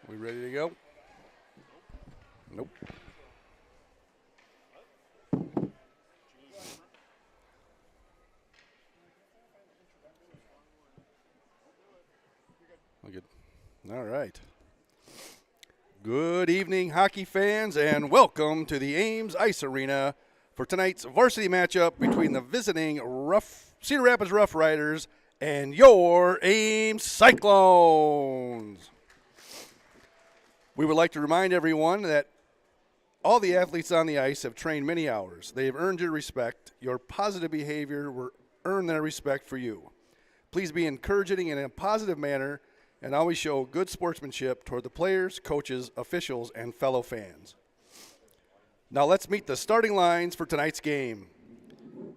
We ready to go? Nope. Good. All right. Good evening, hockey fans, and welcome to the Ames Ice Arena for tonight's varsity matchup between the visiting Cedar Rapids Roughriders and your Ames Cyclones. We would like to remind everyone that all the athletes on the ice have trained many hours. They have earned your respect. Your positive behavior will earn their respect for you. Please be encouraging in a positive manner and always show good sportsmanship toward the players, coaches, officials, and fellow fans. Now let's meet the starting lines for tonight's game.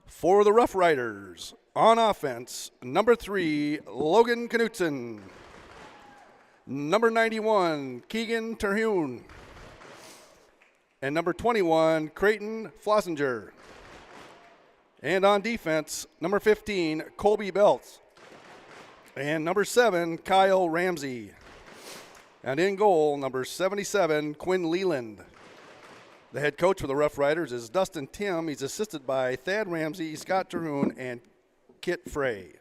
For the Roughriders, on offense, number 3, Logan Knutson. Number 91, Keegan Terhune. And number 21, Creighton Flossinger. And on defense, number 15, Colby Belts. And number 7, Kyle Ramsey. And in goal, number 77, Quinn Leland. The head coach for the Roughriders is Dustin Tim. He's assisted by Thad Ramsey, Scott Terhune, and Kit Frey.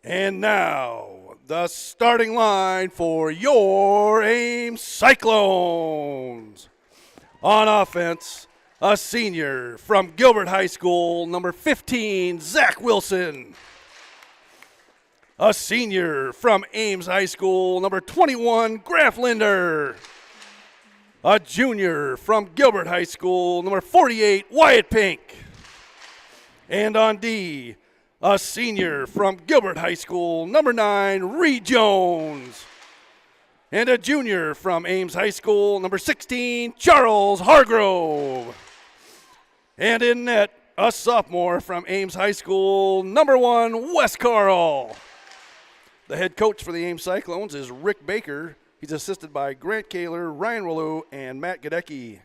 And now, the starting line for your Ames Cyclones. On offense, a senior from Gilbert High School, number 15, Zach Wilson. A senior from Ames High School, number 21, Graf Linder. A junior from Gilbert High School, number 48, Wyatt Pink. And on D, a senior from Gilbert High School, number 9, Reed Jones. And a junior from Ames High School, number 16, Charles Hargrove. And in net, a sophomore from Ames High School, number 1, Wes Carl. The head coach for the Ames Cyclones is Rick Baker. He's assisted by Grant Kaler, Ryan Ralou, and Matt Gadecki.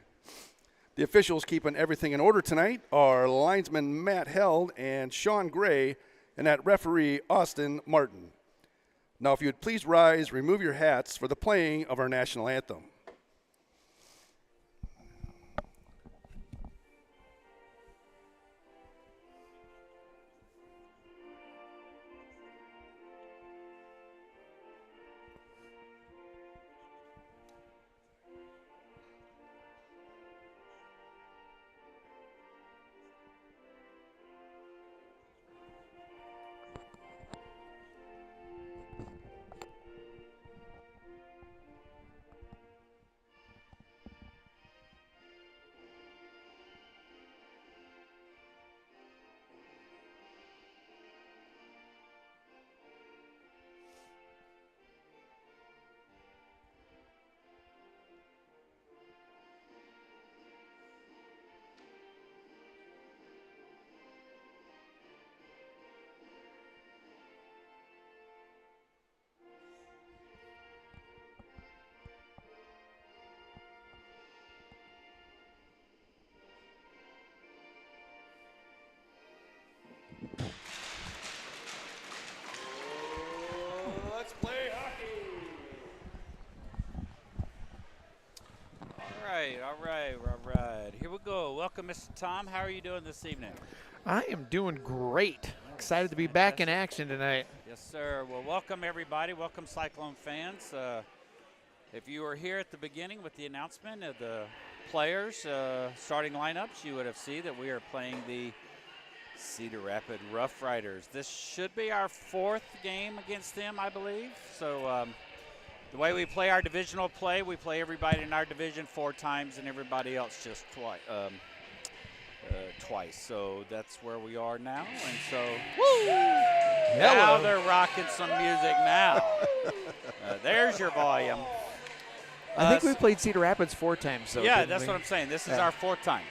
The officials keeping everything in order tonight are linesman Matt Held and Sean Gray, and at referee Austin Martin. Now, if you would please rise, remove your hats for the playing of our national anthem. Let's play hockey. All right. Here we go. Welcome, Mr. Tom. How are you doing this evening? I am doing great. Excited to be back in action tonight. Yes, sir. Well, welcome, everybody. Welcome, Cyclone fans. If you were here at the beginning with the announcement of the players starting lineups, you would have seen that we are playing the Cedar Rapids Roughriders. This should be our 4th game against them, I believe. So the way we play our divisional play, we play everybody in our division 4 times and everybody else just twice. So that's where we are now. And so, woo! Now they're rocking some music now. There's your volume. I think we played Cedar Rapids 4 times. So yeah, that's what I'm saying. This is our 4th time.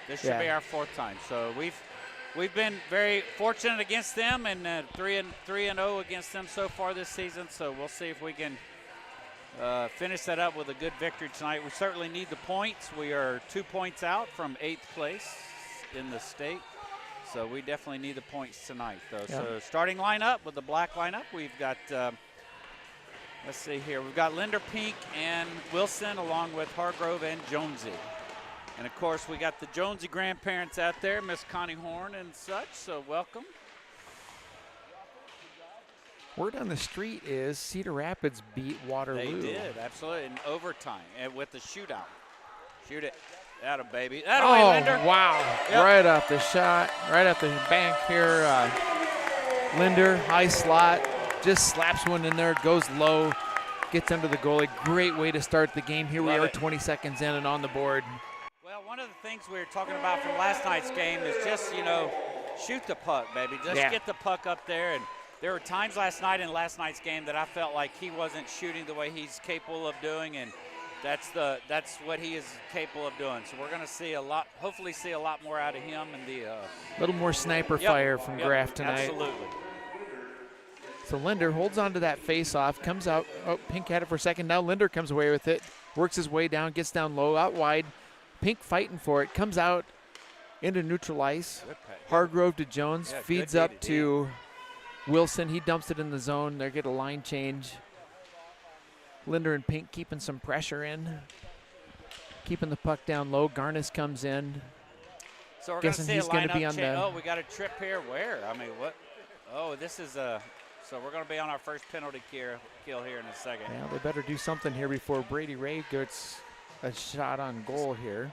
This should be our 4th time. So we've been very fortunate against them, and 3-0 against them so far this season. So we'll see if we can finish that up with a good victory tonight. We certainly need the points. We are 2 points out from 8th place in the state. So we definitely need the points tonight, though. Yeah. So starting lineup with the black lineup, we've got Let's see here. We've got Linder, Pink, and Wilson, along with Hargrove and Jonesy. And, of course, we got the Jonesy grandparents out there, Miss Connie Horn and such, so welcome. Word on the street is Cedar Rapids beat Waterloo. They did, absolutely, in overtime and with the shootout. Shoot it. Atta baby. Atta way, Linder. Wow. Yep. Right off the shot, right off the bank here. Linder, high slot, just slaps one in there, goes low, gets under the goalie. Great way to start the game. Here we are 20 seconds in and on the board. Well, one of the things we were talking about from last night's game is just, shoot the puck, baby. Just get the puck up there. And there were times last night in last night's game that I felt like he wasn't shooting the way he's capable of doing, and that's what he is capable of doing. So we're going to hopefully see a lot more out of him and the a little more sniper fire from Graff tonight. Absolutely. So Linder holds on to that face-off, comes out. Oh, Pink had it for a second. Now Linder comes away with it, works his way down, gets down low, out wide. Pink fighting for it, comes out into neutral ice. Hargrove to Jones, feeds up to Wilson. He dumps it in the zone. They get a line change. Linder and Pink keeping some pressure in, keeping the puck down low. Garnis comes in. So we're going to see he's a going to be lineup on change. the. Oh, we got a trip here. Where? I mean, what? Oh, this is a. So we're going to be on our first penalty kill here in a second. Yeah, they better do something here before Brady Ray gets a shot on goal here.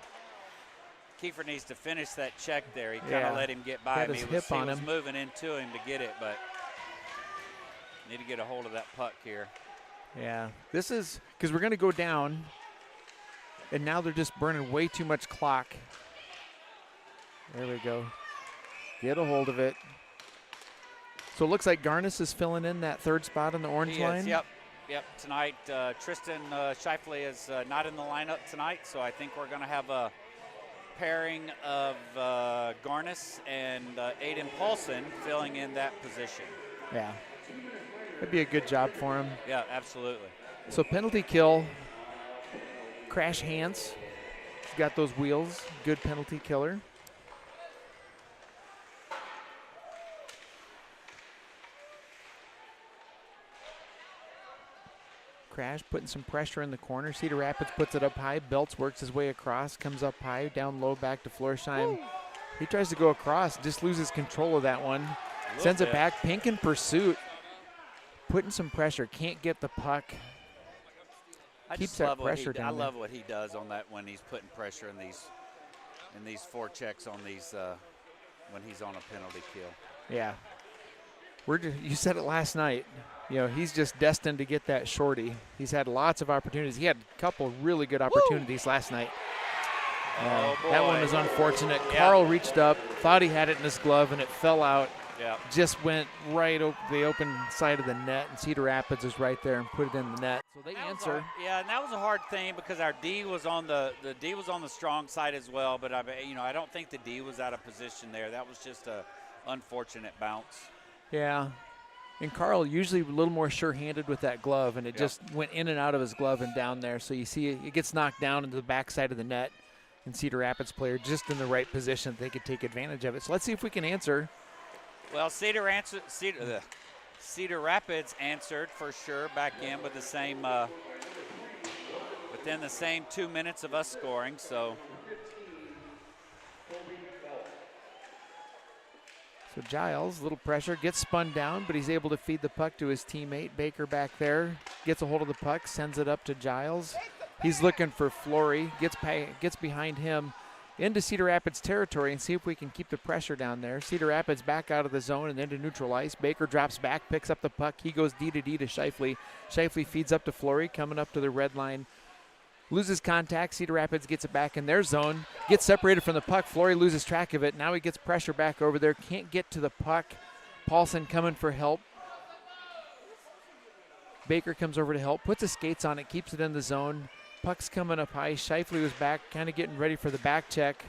Kiefer needs to finish that check there. He kind of let him get by him. He was moving into him to get it, but need to get a hold of that puck here. Yeah, this is because we're going to go down, and now they're just burning way too much clock. There we go. Get a hold of it. So it looks like Garnis is filling in that third spot on the orange line. Yep. Tonight, Tristan Shifley is not in the lineup tonight, so I think we're going to have a pairing of Garnis and Aiden Paulson filling in that position. Yeah. That'd be a good job for him. Yeah, absolutely. So penalty kill, Crash Hans. He's got those wheels. Good penalty killer. Crash putting some pressure in the corner. Cedar Rapids puts it up high. Belts works his way across, comes up high, down low, back to Florsheim. Woo. He tries to go across, just loses control of that one. Sends it back. Pink in pursuit. Putting some pressure, can't get the puck. Keeps that pressure down. I love what he does on that when he's putting pressure in these forechecks on these when he's on a penalty kill. Yeah, you said it last night. He's just destined to get that shorty. He's had lots of opportunities. He had a couple really good opportunities last night. That one was unfortunate. Yeah. Carl reached up, thought he had it in his glove, and it fell out. Yeah. Just went right the open side of the net, and Cedar Rapids is right there and put it in the net. So they answer. And that was a hard thing because our D was on the D was on the strong side as well. But I don't think the D was out of position there. That was just a unfortunate bounce. Yeah. And Carl usually a little more sure-handed with that glove, and it just went in and out of his glove and down there. So you see it gets knocked down into the backside of the net, and Cedar Rapids player just in the right position. They could take advantage of it. So let's see if we can answer. Well, Cedar Rapids answered for sure back in with the same within the same 2 minutes of us scoring. So Giles, little pressure, gets spun down, but he's able to feed the puck to his teammate. Baker back there, gets a hold of the puck, sends it up to Giles. He's looking for Flory, gets behind him into Cedar Rapids territory and see if we can keep the pressure down there. Cedar Rapids back out of the zone and into neutral ice. Baker drops back, picks up the puck. He goes D to D to Shifley. Shifley feeds up to Flory, coming up to the red line. Loses contact. Cedar Rapids gets it back in their zone. Gets separated from the puck. Flory loses track of it. Now he gets pressure back over there. Can't get to the puck. Paulson coming for help. Baker comes over to help. Puts his skates on it. Keeps it in the zone. Puck's coming up high. Shifley was back, kind of getting ready for the back check.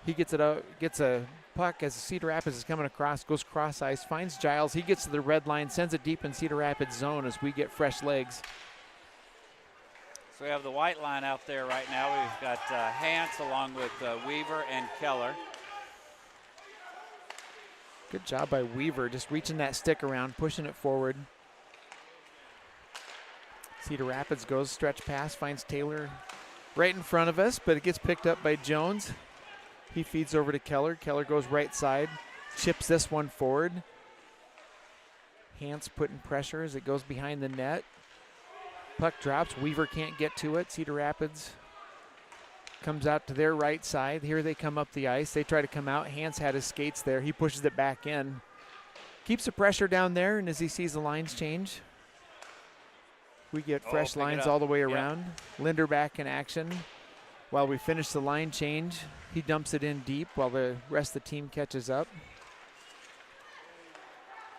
He gets it out. Gets a puck as Cedar Rapids is coming across. Goes cross ice. Finds Giles. He gets to the red line. Sends it deep in Cedar Rapids zone as we get fresh legs. So we have the white line out there right now. We've got Hans along with Weaver and Keller. Good job by Weaver, just reaching that stick around, pushing it forward. Cedar Rapids goes stretch pass, finds Taylor right in front of us, but it gets picked up by Jones. He feeds over to Keller. Keller goes right side, chips this one forward. Hans putting pressure as it goes behind the net. Puck drops. Weaver can't get to it. Cedar Rapids comes out to their right side. Here they come up the ice. They try to come out. Hans had his skates there. He pushes it back in. Keeps the pressure down there, and as he sees the lines change, we get fresh lines all the way around. Linder back in action. While we finish the line change, he dumps it in deep while the rest of the team catches up.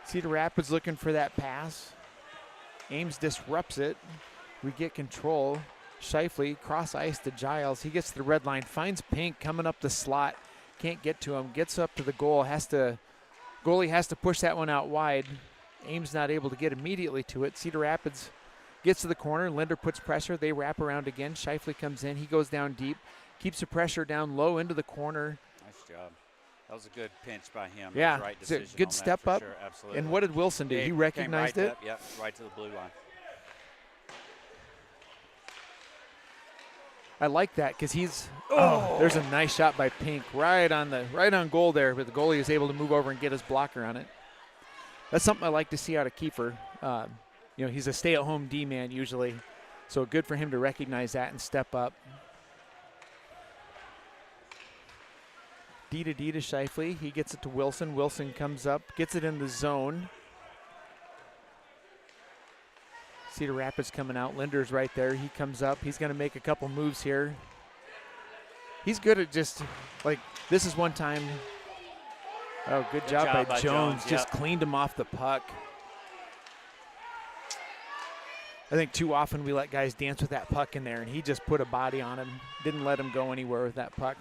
Cedar Rapids looking for that pass. Ames disrupts it. We get control. Shifley cross ice to Giles. He gets to the red line, finds Pink coming up the slot. Can't get to him. Gets up to the goal. Goalie has to push that one out wide. Ames not able to get immediately to it. Cedar Rapids gets to the corner. Linder puts pressure. They wrap around again. Shifley comes in. He goes down deep. Keeps the pressure down low into the corner. Nice job. That was a good pinch by him. Yeah, right it's a decision good on step that, up. for sure. Absolutely. And what did Wilson do? He recognized it. Yep, right to the blue line. I like that because there's a nice shot by Pink right on goal there, but the goalie is able to move over and get his blocker on it. That's something I like to see out of Kiefer. He's a stay-at-home D-man usually, so good for him to recognize that and step up. D to Shifley. He gets it to Wilson. Wilson comes up, gets it in the zone. Cedar Rapids coming out. Linder's right there. He comes up. He's going to make a couple moves here. He's good at just, this is one time. Oh, good job by Jones. Just cleaned him off the puck. I think too often we let guys dance with that puck in there, and he just put a body on him. Didn't let him go anywhere with that puck.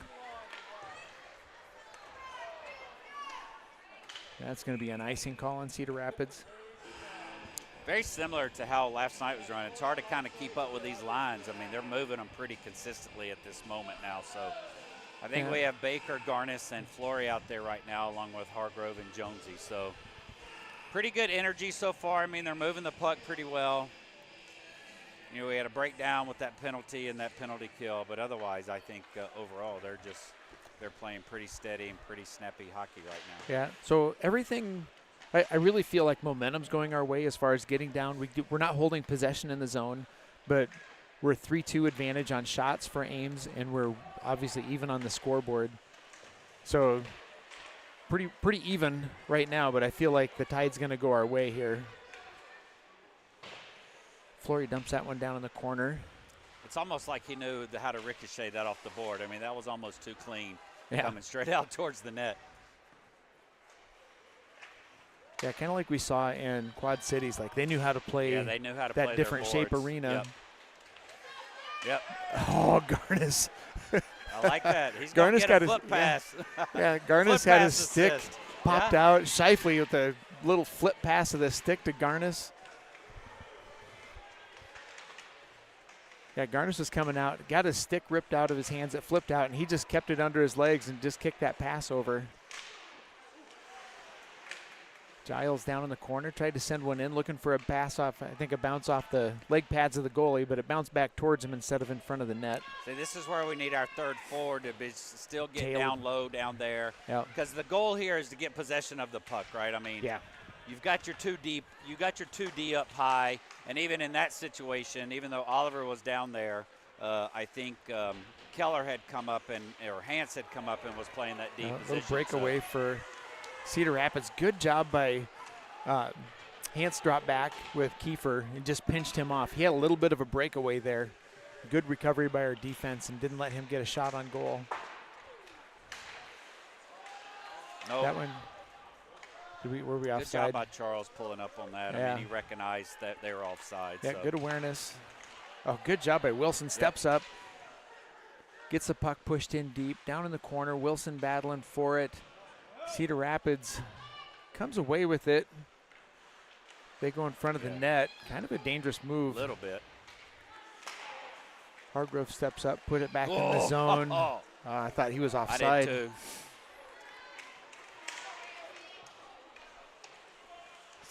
That's going to be an icing call on Cedar Rapids. Very similar to how last night was running. It's hard to kind of keep up with these lines. I mean, they're moving them pretty consistently at this moment now. So I think we have Baker, Garnis, and Flory out there right now, along with Hargrove and Jonesy. So pretty good energy so far. I mean, they're moving the puck pretty well. We had a breakdown with that penalty and that penalty kill, but otherwise I think overall they're playing pretty steady and pretty snappy hockey right now. Yeah, so everything, I really feel like momentum's going our way as far as getting down. We're not holding possession in the zone, but we're 3-2 advantage on shots for Ames, and we're obviously even on the scoreboard. So pretty even right now, but I feel like the tide's going to go our way here. Flory dumps that one down in the corner. It's almost like he knew how to ricochet that off the board. I mean, that was almost too clean, coming straight out towards the net. Yeah, kind of like we saw in Quad Cities. Like they knew how to play. Yeah, they knew how to that play different shape arena. Yep. Oh, Garnis. I like that. He's going to get a flip pass. Yeah, Garnis had his stick popped out. Shifley with a little flip pass of the stick to Garnis. Yeah, Garnis was coming out, got his stick ripped out of his hands. It flipped out, and he just kept it under his legs and just kicked that pass over. Giles down in the corner, tried to send one in, looking for a pass off, I think a bounce off the leg pads of the goalie, but it bounced back towards him instead of in front of the net. See, this is where we need our third forward to still get down low down there. Because the goal here is to get possession of the puck, right? I mean, you've got your 2 deep, you got your 2D up high, and even in that situation, even though Oliver was down there, I think Keller had come up or Hans had come up and was playing that deep position. A little breakaway for Cedar Rapids. Good job by Hans dropped back with Kiefer and just pinched him off. He had a little bit of a breakaway there. Good recovery by our defense and didn't let him get a shot on goal. That one. Were we offside? Good job by Charles pulling up on that. I mean, he recognized that they were offside. Yeah, good awareness. Oh, good job by Wilson. Steps up. Gets the puck pushed in deep. Down in the corner. Wilson battling for it. Cedar Rapids comes away with it. They go in front of the net. Kind of a dangerous move. A little bit. Hargrove steps up, put it back in the zone. I thought he was offside. I did too.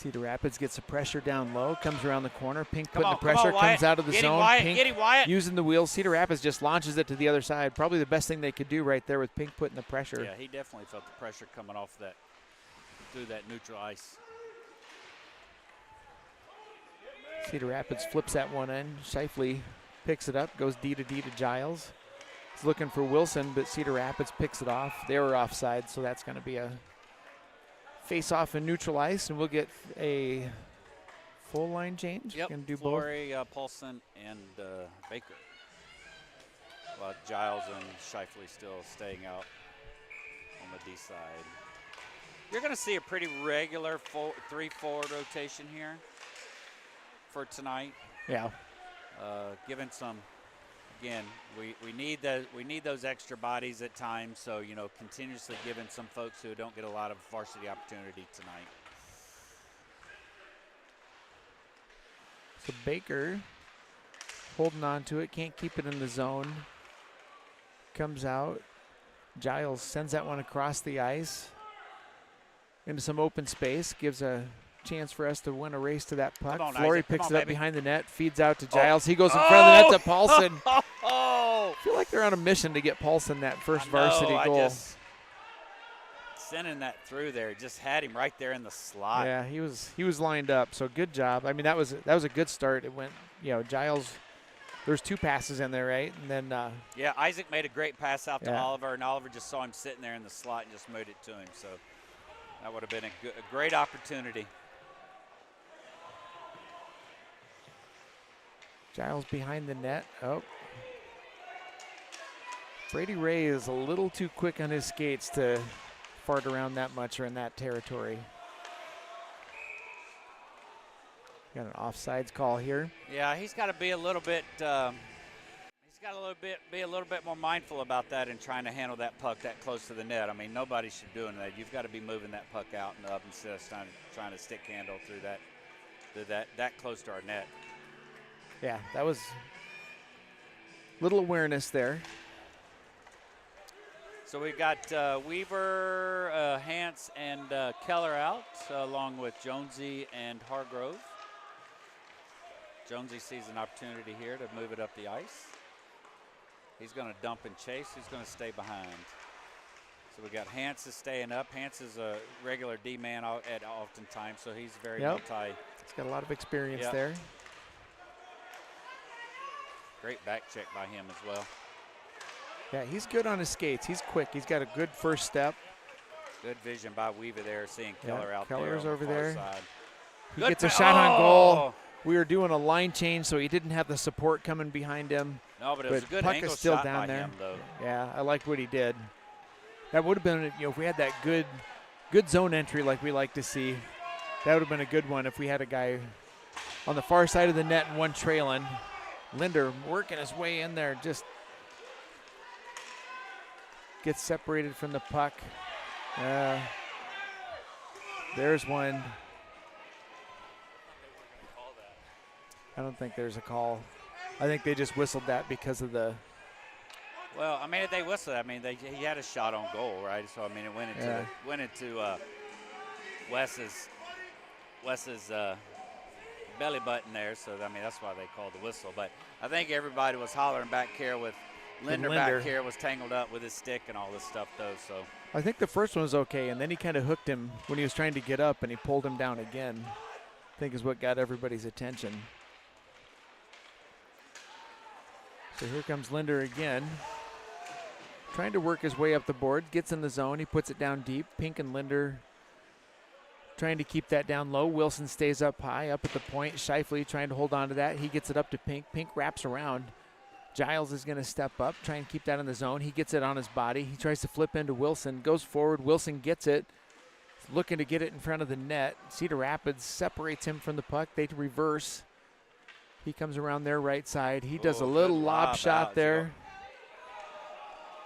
Cedar Rapids gets the pressure down low, comes around the corner. Pink Come putting on, the pressure, Wyatt. comes out of the Get him, zone. Wyatt. Pink Get him, Wyatt. using the wheels. Cedar Rapids just launches it to the other side. Probably the best thing they could do right there with Pink putting the pressure. Yeah, he definitely felt the pressure coming off that, through that neutral ice. Cedar Rapids flips that one in. Shifley picks it up, goes D to Giles. He's looking for Wilson, but Cedar Rapids picks it off. They were offside, so that's going to be a face-off in neutral ice, and we'll get a full line change. Yep, Gonna do Flory, Paulson, and Baker. While Giles and Shifley still staying out on the D side. You're going to see a pretty regular 3 forward rotation here for tonight. Yeah. Given some, again, we need those extra bodies at times. So continuously giving some folks who don't get a lot of varsity opportunity tonight. So Baker holding on to it, can't keep it in the zone. Comes out. Giles sends that one across the ice into some open space, gives a chance for us to win a race to that puck. On, Flory Isaac. picks On, it up baby. behind the net, feeds out to Giles. He goes in front of the net to Paulson. Oh! I feel like they're on a mission to get Paulson that first I varsity know, goal. I just sending that through there, just had him right there in the slot. Yeah, he was lined up. So good job. I mean, that was a good start. It went, Giles. There's 2 passes in there, right? And then Yeah, Isaac made a great pass out to Yeah. Oliver, and Oliver just saw him sitting there in the slot and just moved it to him. So that would have been a great opportunity. Giles behind the net. Oh. Brady Ray is a little too quick on his skates to fart around that much or in that territory. Got an offsides call here. Yeah, he's got to be a little bit. Be a little bit more mindful about that and trying to handle that puck that close to the net. I mean, nobody should be doing that. You've got to be moving that puck out and up instead of trying to stick handle through that close to our net. Yeah, that was little awareness there. So we've got Weaver, Hance, and Keller out, along with Jonesy and Hargrove. Jonesy sees an opportunity here to move it up the ice. He's going to dump and chase. Who's going to stay behind? So we got Hance is staying up. Hance is a regular D-man at oftentimes, so he's very multi. He's got a lot of experience Yep. there. Great back check by him as well. Yeah, he's good on his skates. He's quick. He's got a good first step. Good vision by Weaver there, seeing Keller out there. Keller's on the over far there. side. He Good gets a pa- shot on goal. Oh! We were doing a line change, so he didn't have the support coming behind him. No, but it was a good puck angle is still shot down by there. him, though. Yeah, I liked what he did. That would have been, if we had that good zone entry like we like to see, that would have been a good one if we had a guy on the far side of the net and one trailing. Linder working his way in there, just gets separated from the puck. There's one. I don't think there's a call. I think they just whistled that because of the. Well, I mean, if they whistled, I mean, he had a shot on goal, right? So I mean, it went into Wes's belly button there. So I mean, that's why they called the whistle. But I think everybody was hollering back here with Linder back here was tangled up with his stick and all this stuff, though. So I think the first one was okay, and then he kind of hooked him when he was trying to get up, and he pulled him down again. I think is what got everybody's attention. So here comes Linder again. Trying to work his way up the board. Gets in the zone. He puts it down deep. Pink and Linder trying to keep that down low. Wilson stays up high, up at the point. Shifley trying to hold on to that. He gets it up to Pink. Pink wraps around. Giles is going to step up, try and keep that in the zone. He gets it on his body. He tries to flip into Wilson. Goes forward. Wilson gets it. Looking to get it in front of the net. Cedar Rapids separates him from the puck. They reverse. He comes around their right side. He does a little lob shot there.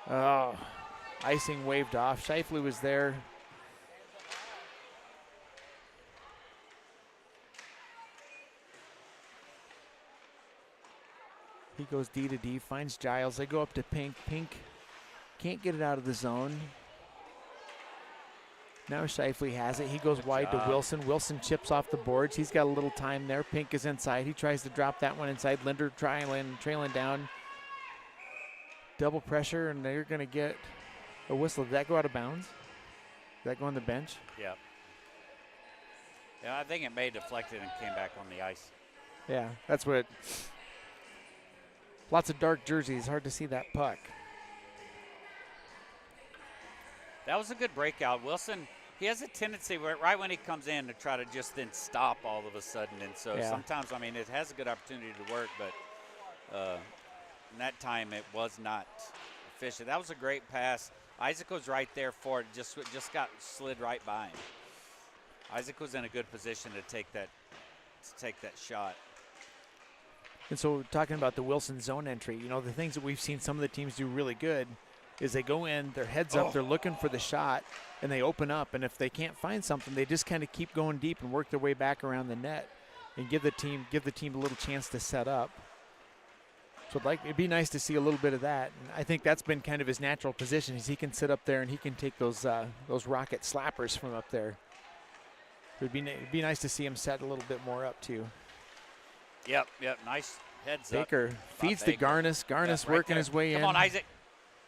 Oh, icing waved off. Shifley was there. He goes D to D, finds Giles. They go up to Pink. Pink can't get it out of the zone. Now Shifley has it. He goes Good wide job. to Wilson. Wilson chips off the boards. He's got a little time there. Pink is inside. He tries to drop that one inside. Linder trailing down. Double pressure, and they're going to get a whistle. Did that go out of bounds? Did that go on the bench? Yep. Yeah, I think it may have deflected and came back on the ice. Yeah, that's what. Lots of dark jerseys. Hard to see that puck. That was a good breakout. Wilson, he has a tendency right when he comes in to try to just then stop all of a sudden. And so Yeah. sometimes, I mean, it has a good opportunity to work, but in that time it was not efficient. That was a great pass. Isaac was right there for it, just got slid right by him. Isaac was in a good position to take that shot. And so talking about the Wilson zone entry, you know, the things that we've seen some of the teams do really good is they go in, their heads up, they're looking for the shot, and they open up. And if they can't find something, they just kind of keep going deep and work their way back around the net and give the team a little chance to set up. So it'd be nice to see a little bit of that. And I think that's been kind of his natural position, is he can sit up there and he can take those rocket slappers from up there. It'd be nice to see him set a little bit more up too. Yep, nice heads Baker feeds to Garnis. Garnis right working there. his way in. Come on, Isaac.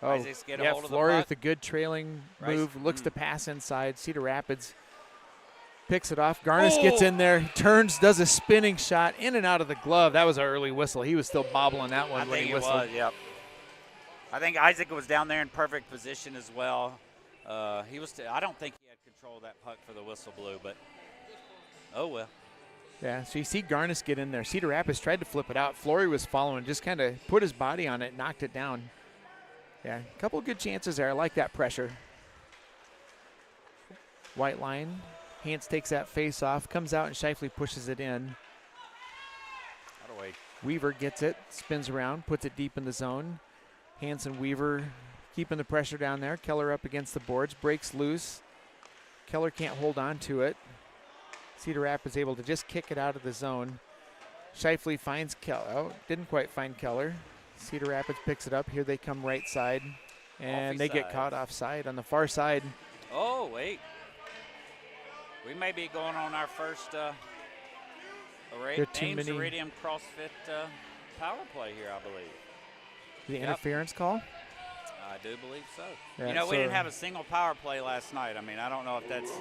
Oh, Isaac's get a yeah, hold of the Flory puck. with a good trailing move. Looks to pass inside. Cedar Rapids picks it off. Garnis gets in there, turns, does a spinning shot in and out of the glove. That was an early whistle. He was still bobbling that one when he whistled. I think it was, yep. I think Isaac was down there in perfect position as well. I don't think he had control of that puck for the whistle blew, but oh well. Yeah, so you see Garnis get in there. Cedar Rapids tried to flip it out. Flory was following, just kind of put his body on it, knocked it down. Yeah, a couple of good chances there. I like that pressure. White line. Hans takes that face off, comes out, and Shifley pushes it in. Out of way. Weaver gets it, spins around, puts it deep in the zone. Hanson Weaver keeping the pressure down there. Keller up against the boards, breaks loose. Keller can't hold on to it. Cedar Rapids able to just kick it out of the zone. Shifley finds Keller. Oh, didn't quite find Keller. Cedar Rapids picks it up. Here they come right side. And they get caught offside on the far side. Oh, wait. We may be going on our first Ames Iridium CrossFit power play here, I believe. The interference call? I do believe so. Yeah, we didn't have a single power play last night. I mean, I don't know if that's,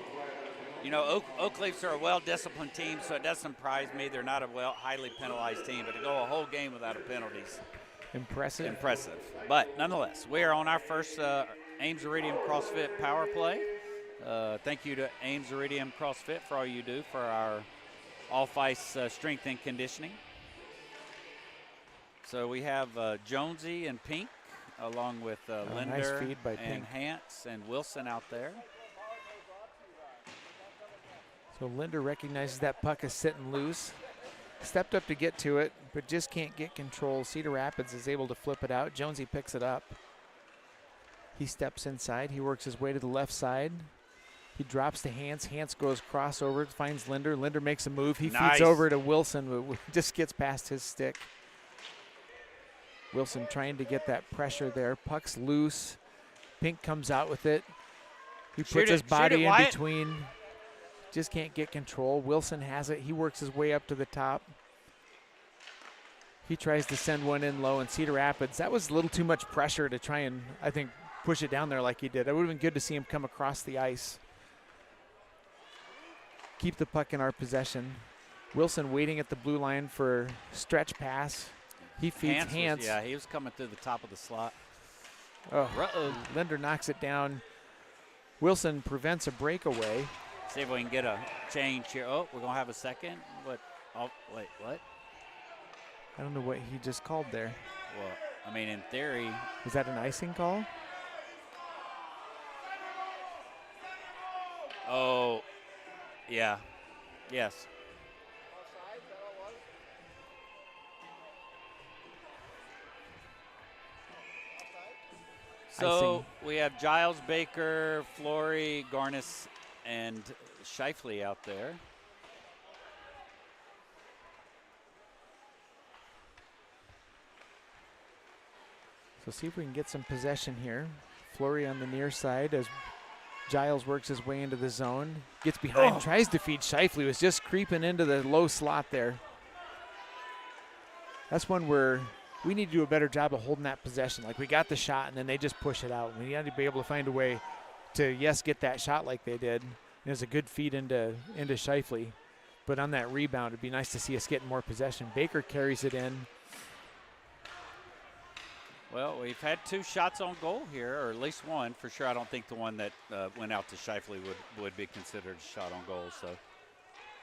Oak Leafs are a well-disciplined team, so it doesn't surprise me. They're not a highly penalized team, but to go a whole game without a penalties. Impressive. But nonetheless, we are on our first Ames Iridium CrossFit power play. Thank you to Ames Iridium CrossFit for all you do for our off-ice strength and conditioning. So we have Jonesy and Pink, along with Linder nice feed by and Pink. Hance and Wilson out there. So Linder recognizes that puck is sitting loose. Stepped up to get to it, but just can't get control. Cedar Rapids is able to flip it out. Jonesy picks it up. He steps inside. He works his way to the left side. He drops to Hance. Hance goes crossover, finds Linder. Linder makes a move. He feeds over to Wilson, but just gets past his stick. Wilson trying to get that pressure there. Puck's loose. Pink comes out with it. He puts his body in between. Just can't get control. Wilson has it. He works his way up to the top. He tries to send one in low, and Cedar Rapids, that was a little too much pressure to try and, I think, push it down there like he did. It would have been good to see him come across the ice. Keep the puck in our possession. Wilson waiting at the blue line for stretch pass. He feeds Hance. He was coming through the top of the slot. Linder knocks it down. Wilson prevents a breakaway. See if we can get a change here. Oh, we're going to have a second. What? Oh, wait, what? I don't know what he just called there. Well, I mean, in theory. Was that an icing call? Oh, yeah. Yes. So we have Giles, Baker, Flory, Garnis, and Shifley out there. So see if we can get some possession here. Flory on the near side as Giles works his way into the zone, gets behind, tries to feed Shifley, was just creeping into the low slot there. That's one where we need to do a better job of holding that possession. Like, we got the shot, and then they just push it out. We need to be able to find a way to, yes, get that shot like they did. There's a good feed into Shifley. But on that rebound, it'd be nice to see us getting more possession. Baker carries it in. Well, we've had 2 shots on goal here, or at least one for sure. I don't think the one that went out to Shifley would be considered a shot on goal. So,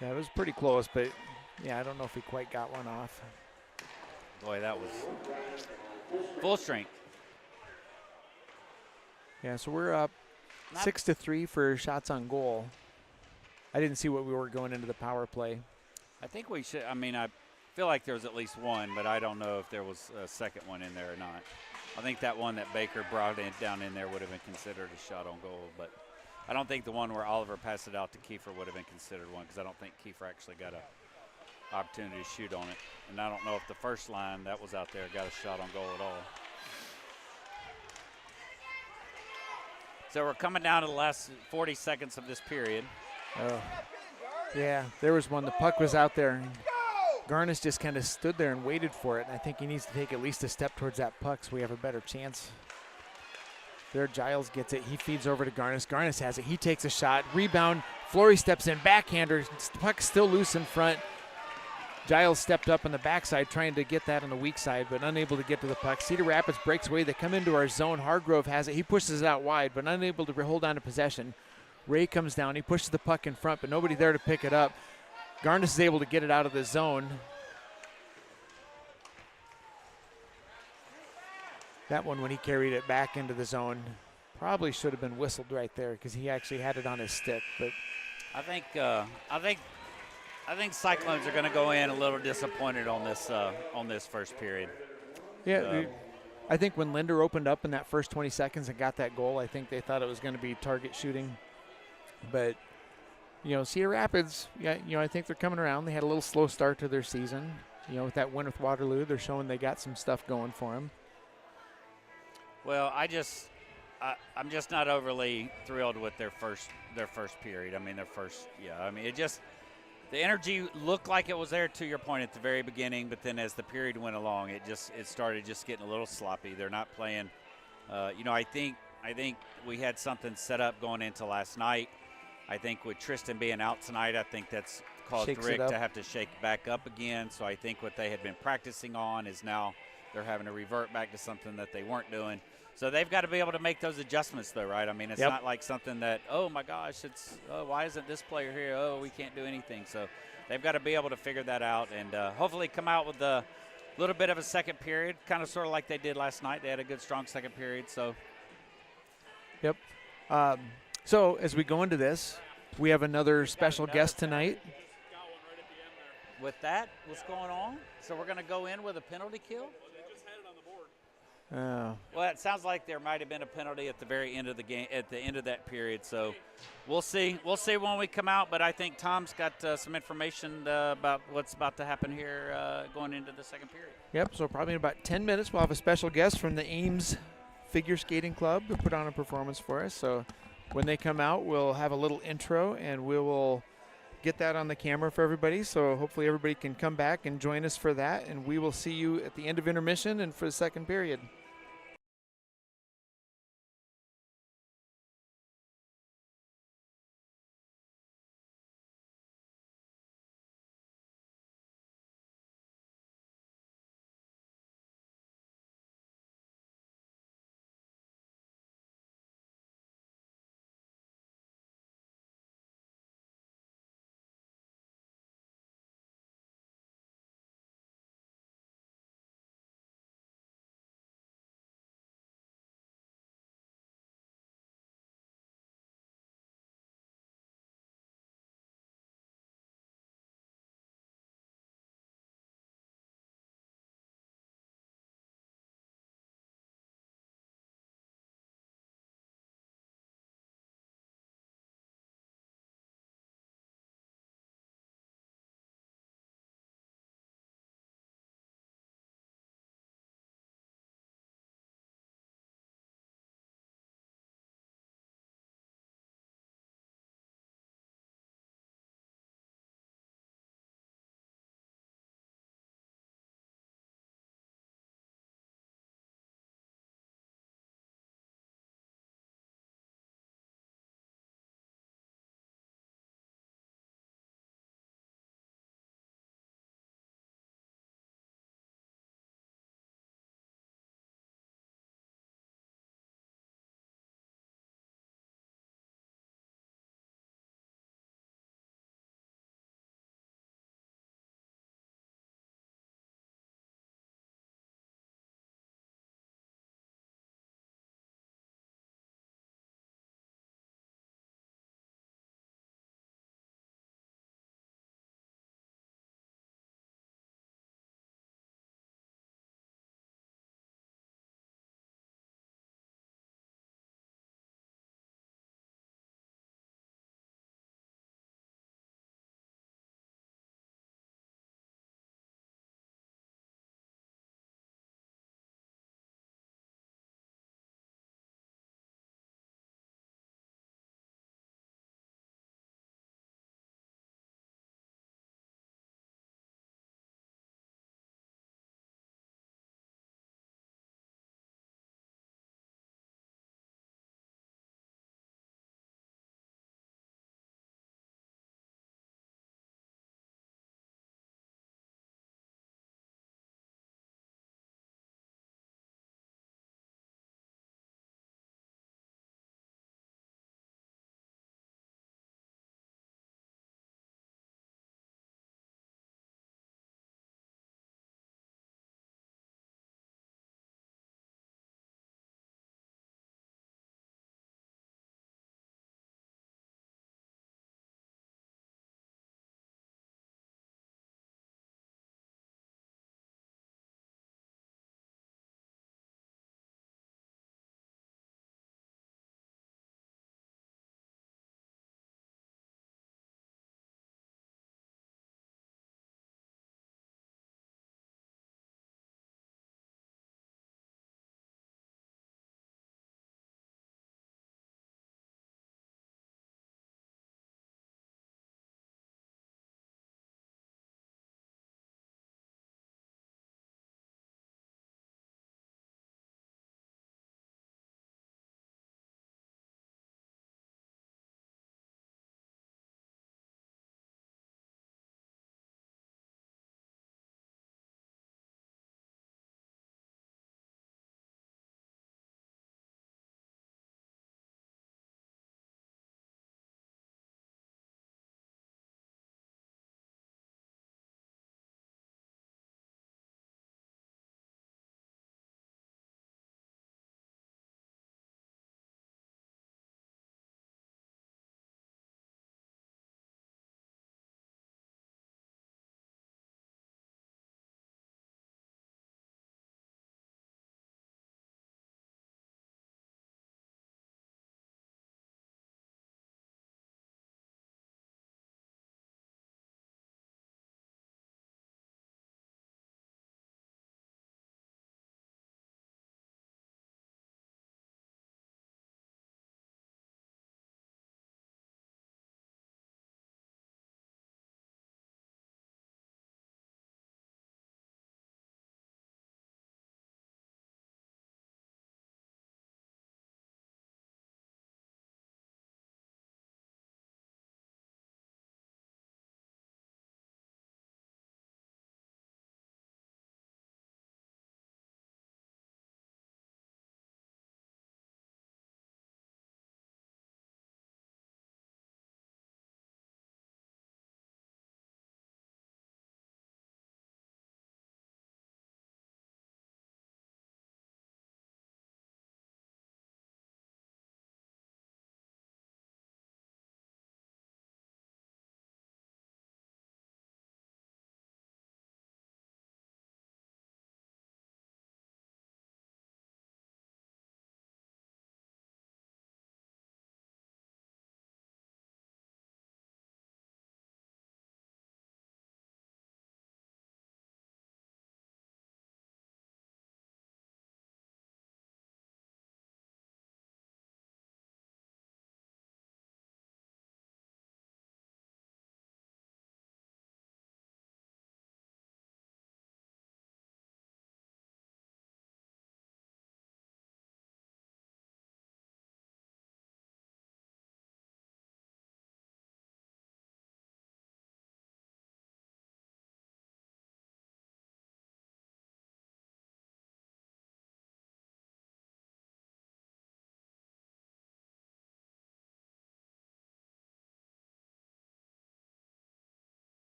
yeah, it was pretty close, but yeah, I don't know if he quite got one off. Boy, that was full strength. Yeah, so we're up 6-3 for shots on goal. I didn't see what we were going into the power play. I think we should. I mean, I feel like there was at least one, but I don't know if there was a second one in there or not. I think that one that Baker brought down in there would have been considered a shot on goal, but I don't think the one where Oliver passed it out to Kiefer would have been considered one, because I don't think Kiefer actually got an opportunity to shoot on it. And I don't know if the first line that was out there got a shot on goal at all. So we're coming down to the last 40 seconds of this period. Oh, yeah, there was one. The puck was out there. Garnis just kind of stood there and waited for it, and I think he needs to take at least a step towards that puck so we have a better chance. There, Giles gets it. He feeds over to Garnis. Garnis has it. He takes a shot. Rebound. Flory steps in. Backhander. Puck's still loose in front. Giles stepped up on the backside trying to get that on the weak side, but unable to get to the puck. Cedar Rapids breaks away. They come into our zone. Hargrove has it. He pushes it out wide, but unable to hold on to possession. Ray comes down. He pushes the puck in front, but nobody there to pick it up. Garnis is able to get it out of the zone. That one, when he carried it back into the zone, probably should have been whistled right there because he actually had it on his stick. But I think Cyclones are going to go in a little disappointed on this first period. Yeah, I think when Linder opened up in that first 20 seconds and got that goal, I think they thought it was going to be target shooting. But, Cedar Rapids, I think they're coming around. They had a little slow start to their season. With that win with Waterloo, they're showing they got some stuff going for them. Well, I'm just not overly thrilled with their first period. The energy looked like it was there, to your point, at the very beginning, but then as the period went along, it started just getting a little sloppy. They're not playing. I think we had something set up going into last night. I think with Tristan being out tonight, I think that's caused Rick to have to shake back up again. So I think what they had been practicing on is now they're having to revert back to something that they weren't doing. So they've got to be able to make those adjustments, though, right? I mean, it's not like something that, oh, my gosh, why isn't this player here? Oh, we can't do anything. So they've got to be able to figure that out and hopefully come out with a little bit of a second period, kind of sort of like they did last night. They had a good, strong second period. So, yep. So as we go into this, we have another special guest tonight. With that, what's going on? So we're going to go in with a penalty kill? Well, it sounds like there might have been a penalty at the very end of the game, at the end of that period. So we'll see. We'll see when we come out. But I think Tom's got some information about what's about to happen here going into the second period. Yep. So probably in about 10 minutes, we'll have a special guest from the Ames Figure Skating Club to put on a performance for us. So when they come out, we'll have a little intro, and we will get that on the camera for everybody. So hopefully everybody can come back and join us for that. And we will see you at the end of intermission and for the second period.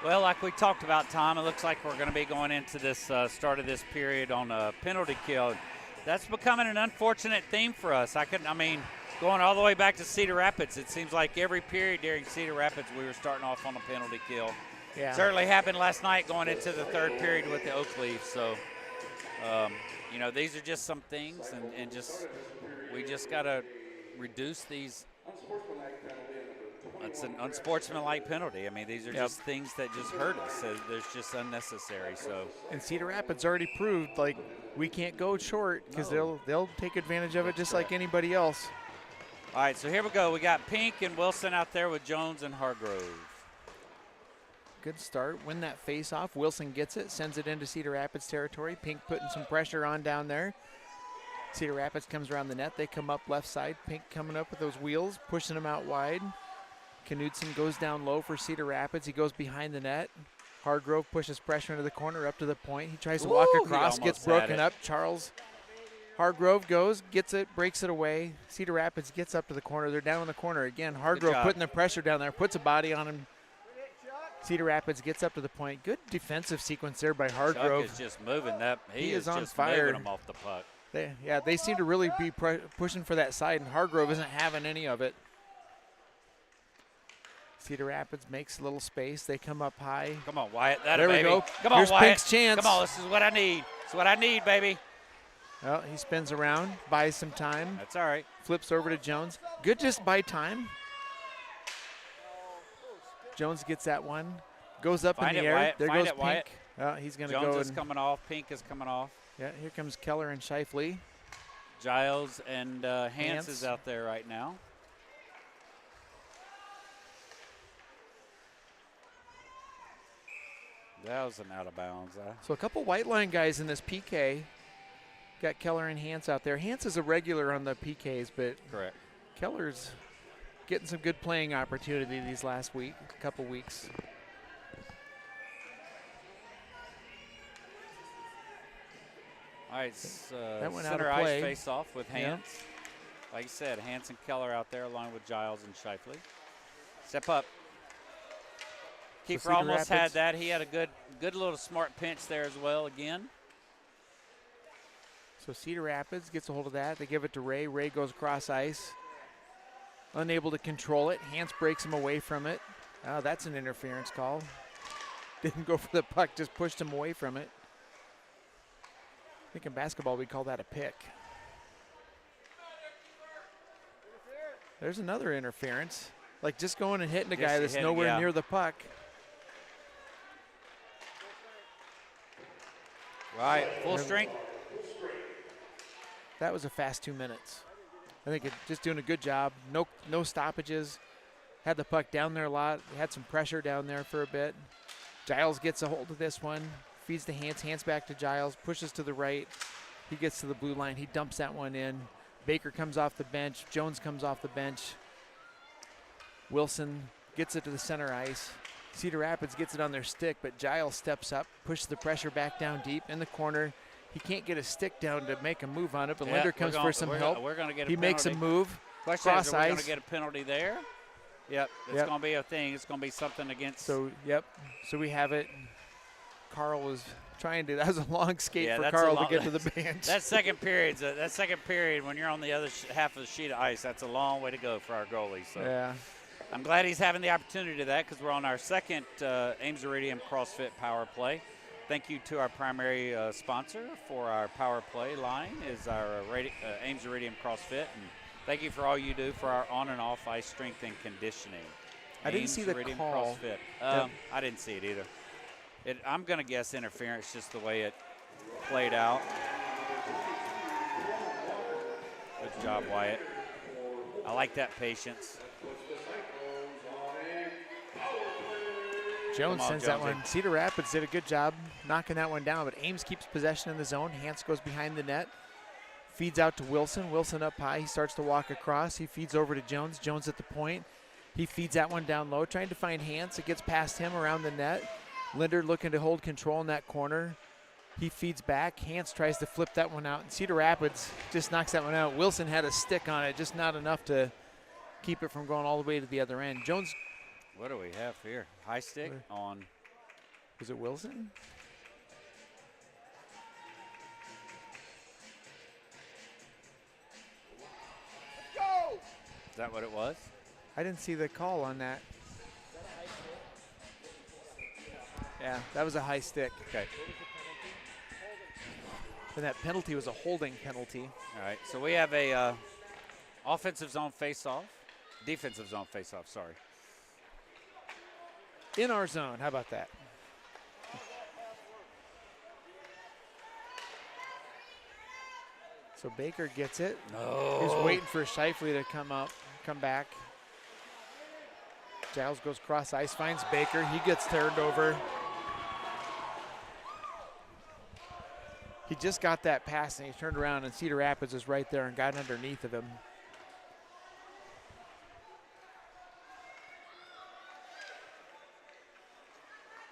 Well, like we talked about, Tom, it looks like we're going to be going into this start of this period on a penalty kill. That's becoming an unfortunate theme for us. Going all the way back to Cedar Rapids, it seems like every period during Cedar Rapids we were starting off on a penalty kill. Yeah. Certainly happened last night going into the third period with the Oak Leaf. So, these are just some things, and we just got to reduce these. It's an unsportsmanlike penalty. I mean, these are just things that just hurt us. There's just unnecessary. So. And Cedar Rapids already proved like we can't go short because they'll take advantage of it just like anybody else. All right, so here we go. We got Pink and Wilson out there with Jones and Hargrove. Good start. Win that face-off. Wilson gets it, sends it into Cedar Rapids territory. Pink putting some pressure on down there. Cedar Rapids comes around the net. They come up left side. Pink coming up with those wheels, pushing them out wide. Knudsen goes down low for Cedar Rapids. He goes behind the net. Hargrove pushes pressure into the corner up to the point. He tries to walk across, gets broken up. Charles Hargrove goes, gets it, breaks it away. Cedar Rapids gets up to the corner. They're down in the corner again. Hargrove putting the pressure down there, puts a body on him. Cedar Rapids gets up to the point. Good defensive sequence there by Hargrove. Chuck is just moving that. He is on just fire. moving him off the puck. They seem to really be pushing for that side, and Hargrove isn't having any of it. Cedar Rapids makes a little space. They come up high. Come on, Wyatt. There we go. Come on, Here's Wyatt. Pink's chance. Come on, this is what I need. This is what I need, baby. Well, he spins around, buys some time. That's all right. Flips over to Jones. Good just buy time. Jones gets that one. Goes up in the air. Wyatt. There Find goes it, Wyatt. Pink. He's going to go. Jones is and, coming off. Pink is coming off. Yeah, here comes Keller and Shifley. Giles and Hans is out there right now. That was an out of bounds. So a couple white line guys in this PK. Got Keller and Hans out there. Hans is a regular on the PKs, but Correct. Keller's getting some good playing opportunity these last couple weeks. All right, that went out center of ice play. face off with Hans. Yeah. Like you said, Hans and Keller out there along with Giles and Shifley. Step up. Kiefer Cedar almost Rapids. had that. He had a good little smart pinch there as well again. So Cedar Rapids gets a hold of that. They give it to Ray. Ray goes across ice. Unable to control it. Hans breaks him away from it. Oh, that's an interference call. Didn't go for the puck, just pushed him away from it. I think in basketball we call that a pick. There's another interference. Like just going and hitting a guy that's nowhere near the puck. Right, full strength. That was a fast 2 minutes. I think just doing a good job. No stoppages. Had the puck down there a lot. Had some pressure down there for a bit. Giles gets a hold of this one. Feeds to Hans. Hans back to Giles. Pushes to the right. He gets to the blue line. He dumps that one in. Baker comes off the bench. Jones comes off the bench. Wilson gets it to the center ice. Cedar Rapids gets it on their stick, but Giles steps up, pushes the pressure back down deep in the corner. He can't get a stick down to make a move on it, but Linder comes for some help. We're gonna get a he penalty. makes a move. Question cross is, are we ice. going to get a penalty there? Yep, it's going to be a thing. It's going to be something against. So, yep. So we have it. Carl was trying to. That was a long skate for that's Carl to get to the bench. That second period when you're on the other half of the sheet of ice, that's a long way to go for our goalie. So yeah. I'm glad he's having the opportunity to that because we're on our second Ames Iridium CrossFit Power Play. Thank you to our primary sponsor for our Power Play line is our Ames Iridium CrossFit. And thank you for all you do for our on and off ice strength and conditioning. I didn't see the Iridium call. CrossFit. I didn't see it either. I'm going to guess interference just the way it played out. Good job, Wyatt. I like that patience. Jones sends that one. Cedar Rapids did a good job knocking that one down, but Ames keeps possession in the zone. Hans goes behind the net. Feeds out to Wilson. Wilson up high. He starts to walk across. He feeds over to Jones. Jones at the point. He feeds that one down low, trying to find Hans. It gets past him around the net. Linder looking to hold control in that corner. He feeds back. Hans tries to flip that one out. And Cedar Rapids just knocks that one out. Wilson had a stick on it, just not enough to keep it from going all the way to the other end. Jones. What do we have here? High stick on. Was it Wilson? Is that what it was? I didn't see the call on that. Yeah, that was a high stick. Okay. And that penalty was a holding penalty. All right, so we have a offensive zone face-off. Defensive zone face-off, sorry. In our zone, how about that? So Baker gets it. No. He's waiting for Shifley to come back. Giles goes cross ice, finds Baker. He gets turned over. He just got that pass and he turned around and Cedar Rapids is right there and got underneath of him.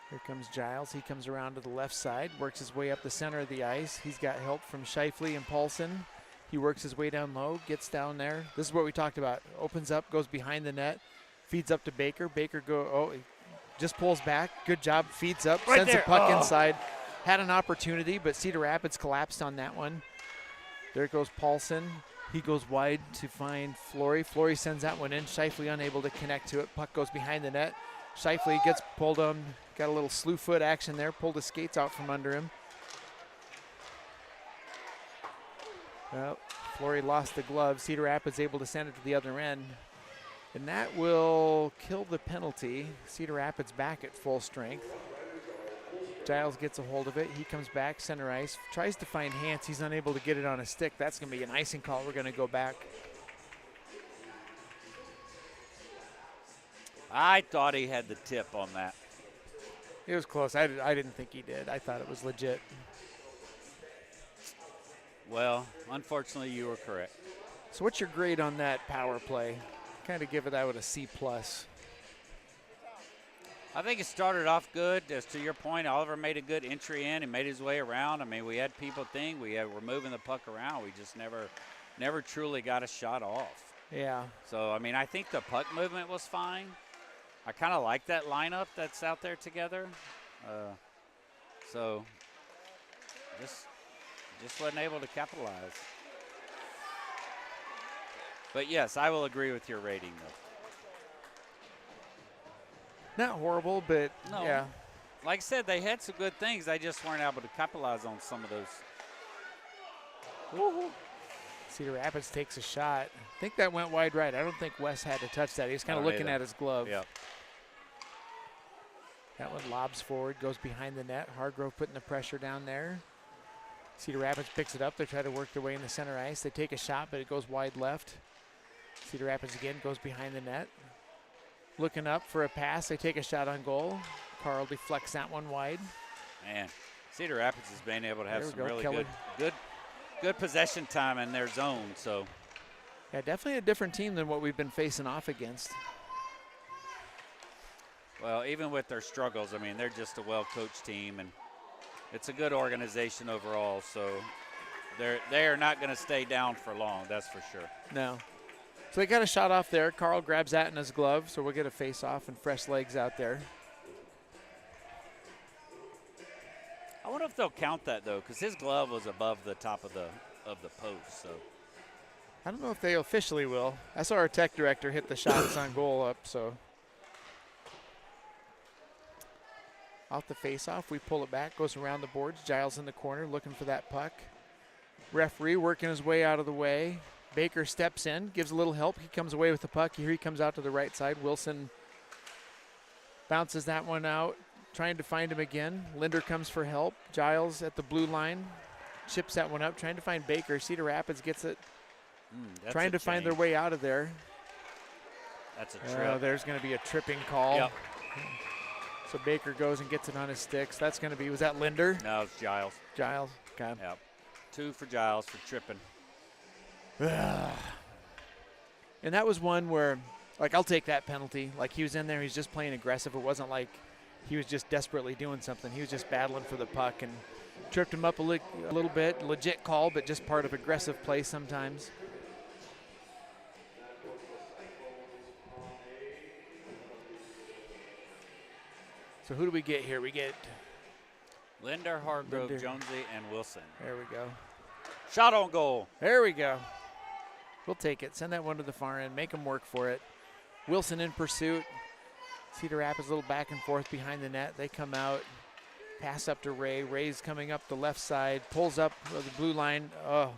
Here comes Giles. He comes around to the left side, works his way up the center of the ice. He's got help from Shifley and Paulson. He works his way down low, gets down there. This is what we talked about. Opens up, goes behind the net, feeds up to Baker. Baker he just pulls back. Good job, feeds up, sends a puck inside. Had an opportunity, but Cedar Rapids collapsed on that one. There goes Paulson. He goes wide to find Flory. Flory sends that one in. Shifley unable to connect to it. Puck goes behind the net. Shifley gets pulled on. Got a little slew foot action there. Pulled his skates out from under him. Well, Flory lost the glove. Cedar Rapids able to send it to the other end. And that will kill the penalty. Cedar Rapids back at full strength. Giles gets a hold of it. He comes back, center ice, tries to find Hans. He's unable to get it on a stick. That's going to be an icing call. We're going to go back. I thought he had the tip on that. It was close. I didn't think he did. I thought it was legit. Well, unfortunately, you were correct. So what's your grade on that power play? Kind of give it out a C+. I think it started off good. As to your point, Oliver made a good entry in and made his way around. I mean, we had people think were moving the puck around. We just never truly got a shot off. Yeah. So, I mean, I think the puck movement was fine. I kind of like that lineup that's out there together. So, just wasn't able to capitalize. But, yes, I will agree with your rating, though. Not horrible, but No. yeah. Like I said, they had some good things. They just weren't able to capitalize on some of those. Woo-hoo. Cedar Rapids takes a shot. I think that went wide right. I don't think Wes had to touch that. He was kind of looking at his glove. Yep. That one lobs forward, goes behind the net. Hargrove putting the pressure down there. Cedar Rapids picks it up. They try to work their way in the center ice. They take a shot, but it goes wide left. Cedar Rapids again goes behind the net. Looking up for a pass. They take a shot on goal. Carl deflects that one wide. Man, Cedar Rapids has been able to have There we some go, really Kelly. good possession time in their zone. So, Yeah, definitely a different team than what we've been facing off against. well, even with their struggles, I mean, they're just a well-coached team, and it's a good organization overall. So, they are not going to stay down for long. That's for sure. No. So they got a shot off there. Carl grabs that in his glove, so we'll get a face-off and fresh legs out there. I wonder if they'll count that though, because his glove was above the top of the post. So, I don't know if they officially will. I saw our tech director hit the shots on goal up, so. Off the face-off, we pull it back, goes around the boards. Giles in the corner looking for that puck. Referee working his way out of the way. Baker steps in, gives a little help. He comes away with the puck. Here he comes out to the right side. Wilson bounces that one out, trying to find him again. Linder comes for help. Giles at the blue line, chips that one up, trying to find Baker. Cedar Rapids gets it, trying to find their way out of there. That's a trip. There's going to be a tripping call. Yep. So Baker goes and gets it on his sticks. That's going to be, was that Linder? No, it's Giles. Giles, okay. Yep. 2 for Giles for tripping. And that was one where, like, I'll take that penalty. Like, he was in there, he's just playing aggressive. It wasn't like he was just desperately doing something. He was just battling for the puck and tripped him up a little bit. Legit call, but just part of aggressive play sometimes. So who do we get here? We get Linder, Hargrove, Linder. Jonesy, and Wilson. There we go. Shot on goal. There we go. We'll take it. Send that one to the far end. Make them work for it. Wilson in pursuit. Cedar Rapids a little back and forth behind the net. They come out. Pass up to Ray. Ray's coming up the left side. Pulls up the blue line. Oh,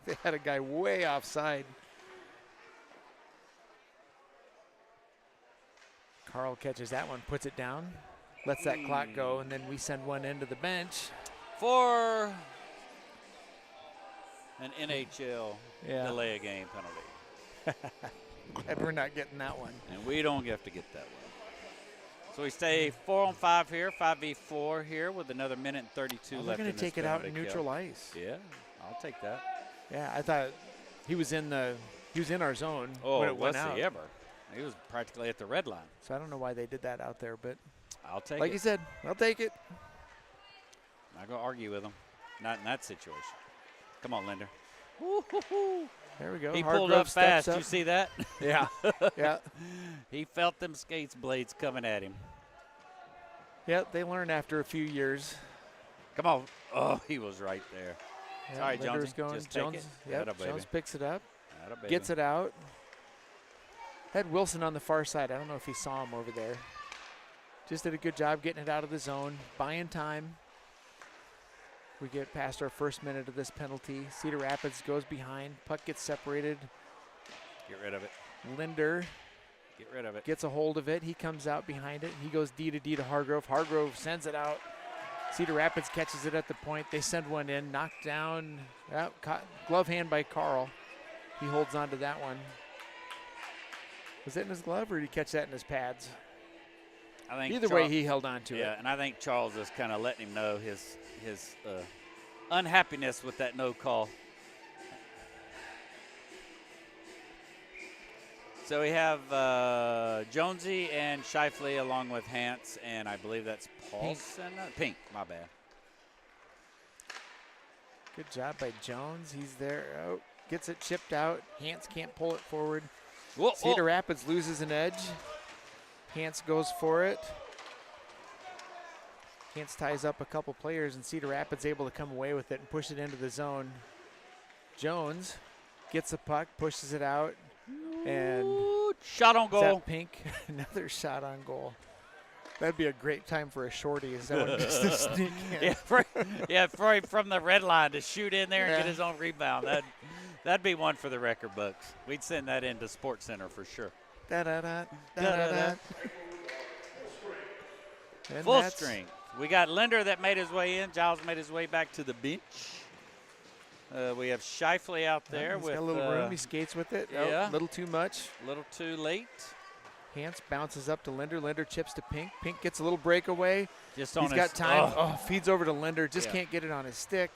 they had a guy way offside. Carl catches that one, puts it down, lets that clock go, and then we send one into the bench. For an NHL Yeah. delay a game penalty. Glad we're not getting that one. And we don't have to get that one. So we stay 4-on-5 here, 5v4 here with another minute and 32 They're left. going in to this take it out in penalty neutral kill. ice. Yeah, I'll take that. Yeah, I thought he was in our zone Oh, when it went was out. he ever? He was practically at the red line. So I don't know why they did that out there, but I'll take like it. you said, I'll take it. I'm not going to argue with him. Not in that situation. Come on, Linder. There we go. He Hargrove pulled up steps fast. You see that? Yeah, yeah. He felt them skates blades coming at him. Yeah, they learn after a few years. Come on. Oh, he was right there. Yeah, Sorry, Linder's Jonesy. going. Just take Jones, it. yep, Atta baby. Jones picks it up, Atta baby. gets it out. Had Wilson on the far side. I don't know if he saw him over there. Just did a good job getting it out of the zone, buying time. We get past our first minute of this penalty. Cedar Rapids goes behind. Puck gets separated. Get rid of it. Linder Get rid of it. gets a hold of it. He comes out behind it. He goes D to D to Hargrove. Hargrove sends it out. Cedar Rapids catches it at the point. They send one in, knocked down, caught, glove hand by Carl. He holds on to that one. Was it in his glove or did he catch that in his pads? I think Either way, he held on to it. Yeah, and I think Charles is kind of letting him know his unhappiness with that no call. So we have Jonesy and Shifley along with Hance, and I believe that's Paulson. Pink, my bad. Good job by Jones. He's there. Oh, gets it chipped out. Hance can't pull it forward. Whoa, Cedar Rapids loses an edge. Hance goes for it. Hance ties up a couple players, and Cedar Rapids able to come away with it and push it into the zone. Jones gets the puck, pushes it out, and shot on goal. Is that Pink? Another shot on goal. That'd be a great time for a shorty. Is that one just to sneak in? From the red line to shoot in there and get his own rebound. That'd be one for the record books. We'd send that into Sports Center for sure. Full strength. We got Linder that made his way in. Giles made his way back to the bench. We have Shifley out there he's with got a little room. He skates with it. Yeah. A little too much. A little too late. Hance bounces up to Linder. Linder chips to Pink. Pink gets a little breakaway. He's got time. Feeds over to Linder. Just can't get it on his stick.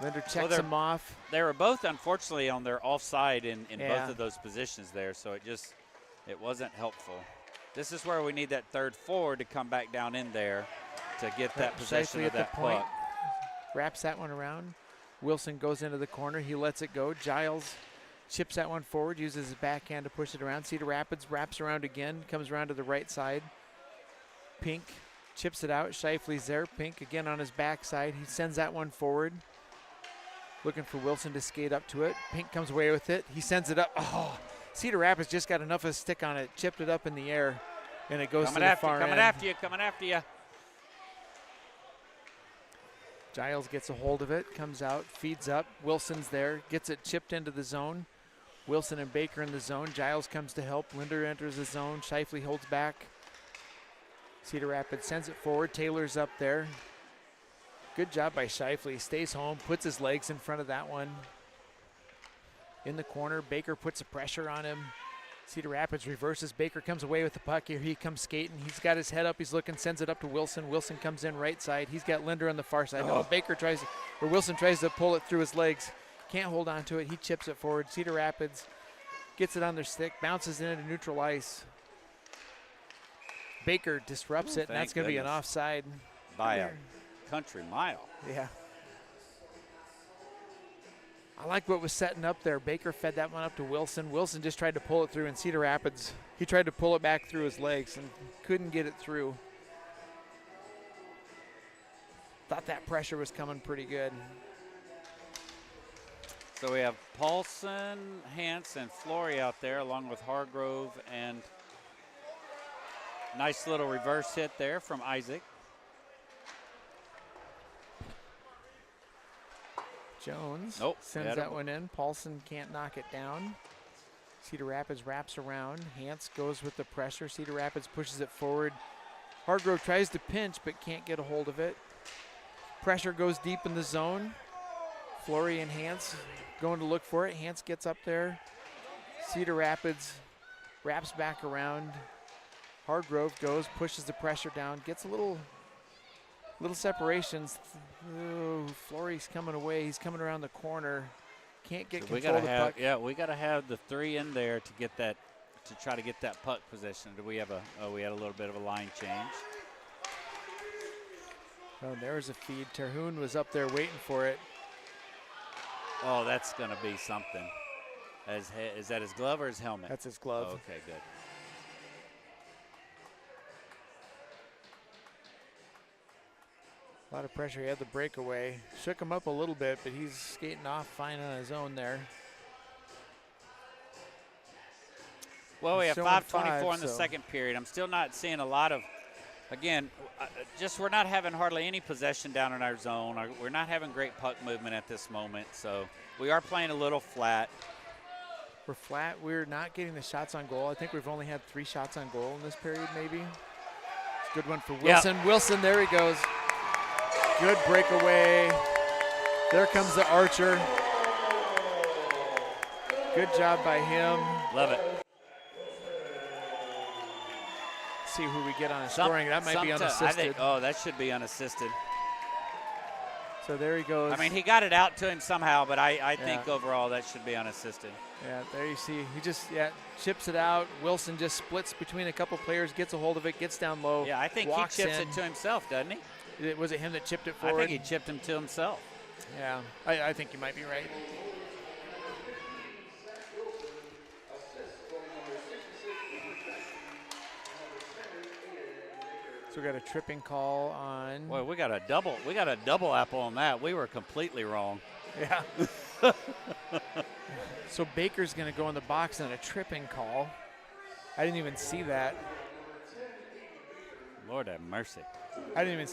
Linder checks him off. They were both, unfortunately, on their offside in Yeah. both of those positions there, so it wasn't helpful. This is where we need that third forward to come back down in there to get that possession of that puck. Wraps that one around. Wilson goes into the corner. He lets it go. Giles chips that one forward, uses his backhand to push it around. Cedar Rapids wraps around again, comes around to the right side. Pink chips it out. Shifley's there. Pink again on his backside. He sends that one forward. Looking for Wilson to skate up to it. Pink comes away with it. He sends it up. Oh, Cedar Rapids just got enough of a stick on it, chipped it up in the air, and it goes to the far end. Coming after you. Giles gets a hold of it, comes out, feeds up. Wilson's there, gets it chipped into the zone. Wilson and Baker in the zone. Giles comes to help. Linder enters the zone. Shifley holds back. Cedar Rapids sends it forward. Taylor's up there. Good job by Shifley. Stays home, puts his legs in front of that one. In the corner, Baker puts a pressure on him. Cedar Rapids reverses. Baker comes away with the puck. Here he comes skating. He's got his head up. He's looking, sends it up to Wilson. Wilson comes in right side. He's got Linder on the far side. No, Wilson tries to pull it through his legs. Can't hold on to it. He chips it forward. Cedar Rapids gets it on their stick, bounces it into neutral ice. Baker disrupts it, and that's going to be an offside. By a country mile. Yeah. I like what was setting up there. Baker fed that one up to Wilson. Wilson just tried to pull it through, and Cedar Rapids, he tried to pull it back through his legs and couldn't get it through. Thought that pressure was coming pretty good. So we have Paulson, Hance, and Flory out there, along with Hargrove, and nice little reverse hit there from Isaac. Jones sends that one in. Paulson can't knock it down. Cedar Rapids wraps around. Hance goes with the pressure. Cedar Rapids pushes it forward. Hargrove tries to pinch but can't get a hold of it. Pressure goes deep in the zone. Flory and Hance going to look for it. Hance gets up there. Cedar Rapids wraps back around. Hargrove goes, pushes the pressure down, gets a little separations. Oh, Flory's coming away. He's coming around the corner. Can't get control of the puck. Yeah, we got to have the three in there to get that, to try to get that puck possession. Do we have we had a little bit of a line change. Oh, there's a feed. Terhune was up there waiting for it. Oh, that's going to be something. Is that his glove or his helmet? That's his glove. Oh, okay, good. A lot of pressure. He had the breakaway. Shook him up a little bit, but he's skating off fine on his own there. Well, we have 5:24 in the second period. I'm still not seeing a lot of, again, just we're not having hardly any possession down in our zone. We're not having great puck movement at this moment, so we are playing a little flat. We're flat. We're not getting the shots on goal. I think we've only had 3 shots on goal in this period, maybe. It's a good one for Wilson. Yep. Wilson, there he goes. Good breakaway. There comes the Archer. Good job by him. Love it. See who we get on scoring. That might be unassisted. That should be unassisted. So there he goes. I mean, he got it out to him somehow, but I think overall that should be unassisted. Yeah, there you see. He just chips it out. Wilson just splits between a couple players, gets a hold of it, gets down low. Yeah, I think he chips it to himself, doesn't he? Was it him that chipped it forward? I think he chipped him to himself. Yeah, I think you might be right. So we got a tripping call on. Boy, we got a double apple on that. We were completely wrong. Yeah. So Baker's going to go in the box on a tripping call. I didn't even see that. Lord have mercy. I didn't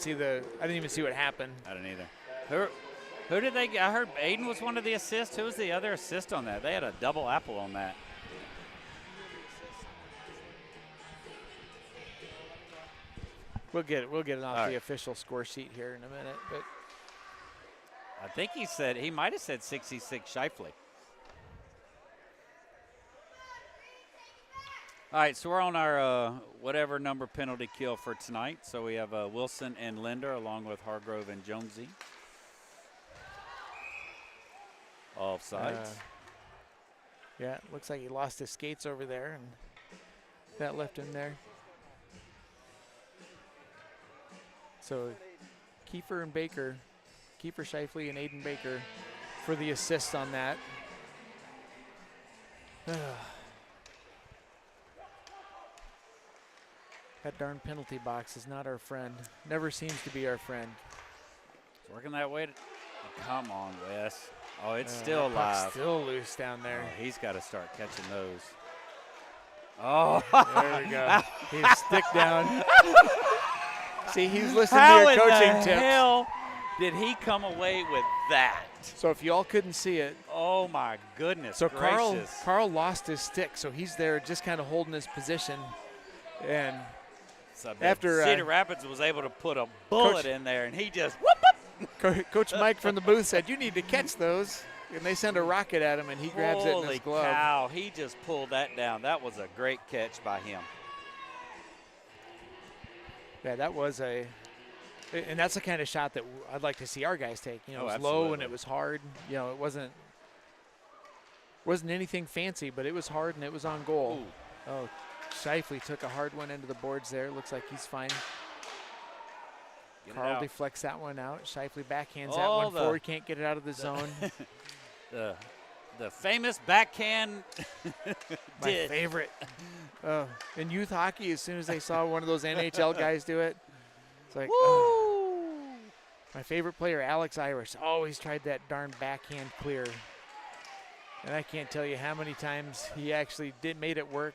even see what happened. I didn't either. Who did they get? I heard Aiden was one of the assists. Who was the other assist on that? They had a double apple on that. We'll get it off the official score sheet here in a minute, but I think he might have said 66 Shifley. All right, so we're on our whatever number penalty kill for tonight. So we have Wilson and Linder along with Hargrove and Jonesy. Offsides. Yeah, looks like he lost his skates over there, and that left him there. So Kiefer Shifley and Aiden Baker for the assist on that. That darn penalty box is not our friend. Never seems to be our friend. It's working that way. Come on, Wes. Oh, it's still alive. Still loose down there. Oh, he's got to start catching those. Oh. There we go. He's stick down. See, he's listening to your coaching tips. How in the hell did he come away with that? So if y'all couldn't see it. Oh, my goodness So gracious. Carl lost his stick, so he's there just kind of holding his position. And after Cedar Rapids was able to put a bullet in there, and he just whoop, whoop. Coach Mike from the booth said, "You need to catch those." And they send a rocket at him, and he grabs it in his glove. Holy cow, he just pulled that down. That was a great catch by him. Yeah, that was and that's the kind of shot that I'd like to see our guys take. You know, it was low and it was hard. You know, it wasn't anything fancy, but it was hard and it was on goal. Ooh. Oh, Shifley took a hard one into the boards there. Looks like he's fine. Carl deflects that one out. Shifley backhands that one forward. Can't get it out of the zone. The famous backhand. My favorite. In youth hockey, as soon as they saw one of those NHL guys do it, it's like, my favorite player, Alex Irish, always tried that darn backhand clear. And I can't tell you how many times he actually made it work,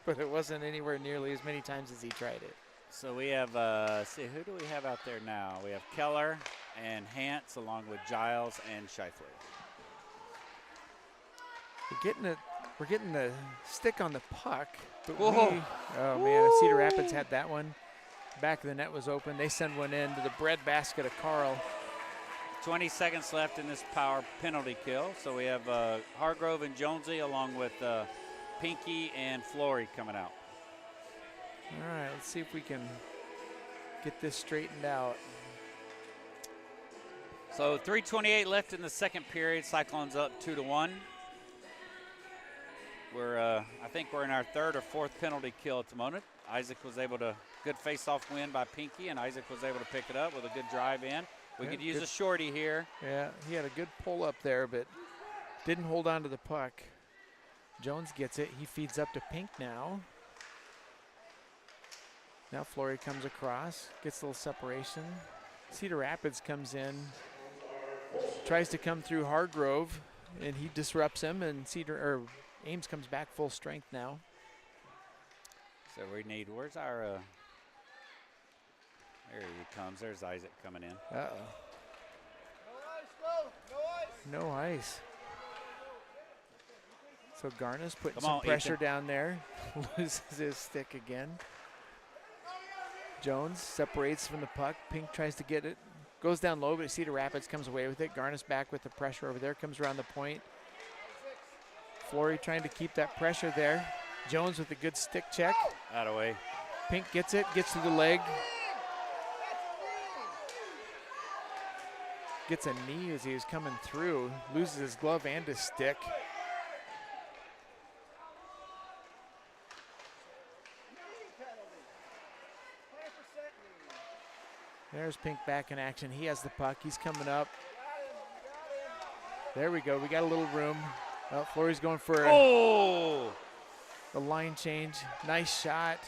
but it wasn't anywhere nearly as many times as he tried it. So we have, who do we have out there now? We have Keller and Hantz along with Giles and Shifley. We're getting the stick on the puck. But Cedar Rapids had that one. Back of the net was open. They send one in to the breadbasket of Carl. 20 seconds left in this power penalty kill. So we have Hargrove and Jonesy along with Pinky and Flory coming out. All right, let's see if we can get this straightened out. So 3:28 left in the second period. Cyclones up 2-1. I think we're in our third or fourth penalty kill at the moment. Isaac was able to, good face-off win by Pinky, and Isaac was able to pick it up with a good drive in. We could use a shorty here. Yeah, he had a good pull up there, but didn't hold on to the puck. Jones gets it. He feeds up to Pink now. Now Flory comes across, gets a little separation. Cedar Rapids comes in, tries to come through Hargrove, and he disrupts him, and Ames comes back full strength now. So we need, where's our, there he comes. There's Isaac coming in. Uh-oh. No ice. So Garna's putting some pressure down there. Loses his stick again. Jones separates from the puck. Pink tries to get it. Goes down low, but Cedar Rapids comes away with it. Garnis back with the pressure over there. Comes around the point. Flory trying to keep that pressure there. Jones with a good stick check. Out of way. Pink gets it, gets to the leg. Gets a knee as he was coming through. Loses his glove and his stick. There's Pink back in action. He has the puck. He's coming up. There we go. We got a little room. Oh, Flory's going for a line change. Nice shot.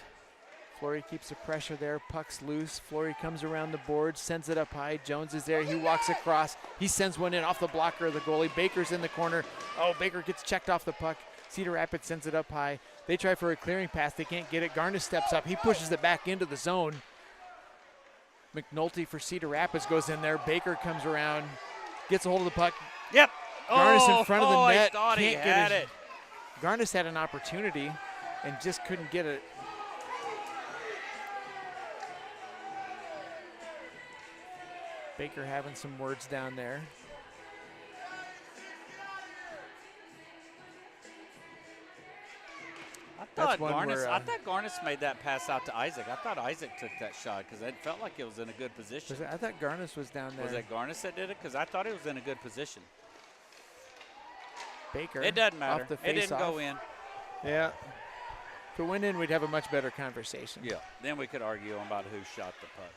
Flory keeps the pressure there. Puck's loose. Flory comes around the board, sends it up high. Jones is there. He walks across. He sends one in off the blocker of the goalie. Baker's in the corner. Oh, Baker gets checked off the puck. Cedar Rapids sends it up high. They try for a clearing pass. They can't get it. Garnis steps up. He pushes it back into the zone. McNulty for Cedar Rapids goes in there. Baker comes around, gets a hold of the puck. Yep. Garnis in front of the net. I thought he had it. Garnis had an opportunity and just couldn't get it. Baker having some words down there. I thought Garnis made that pass out to Isaac. I thought Isaac took that shot because it felt like it was in a good position. I thought Garnis was down there. Was it Garnis that did it? Because I thought it was in a good position. Baker. It doesn't matter. Off the It didn't face-off. go in. Yeah. If it went in, we'd have a much better conversation. Yeah. Then we could argue about who shot the puck.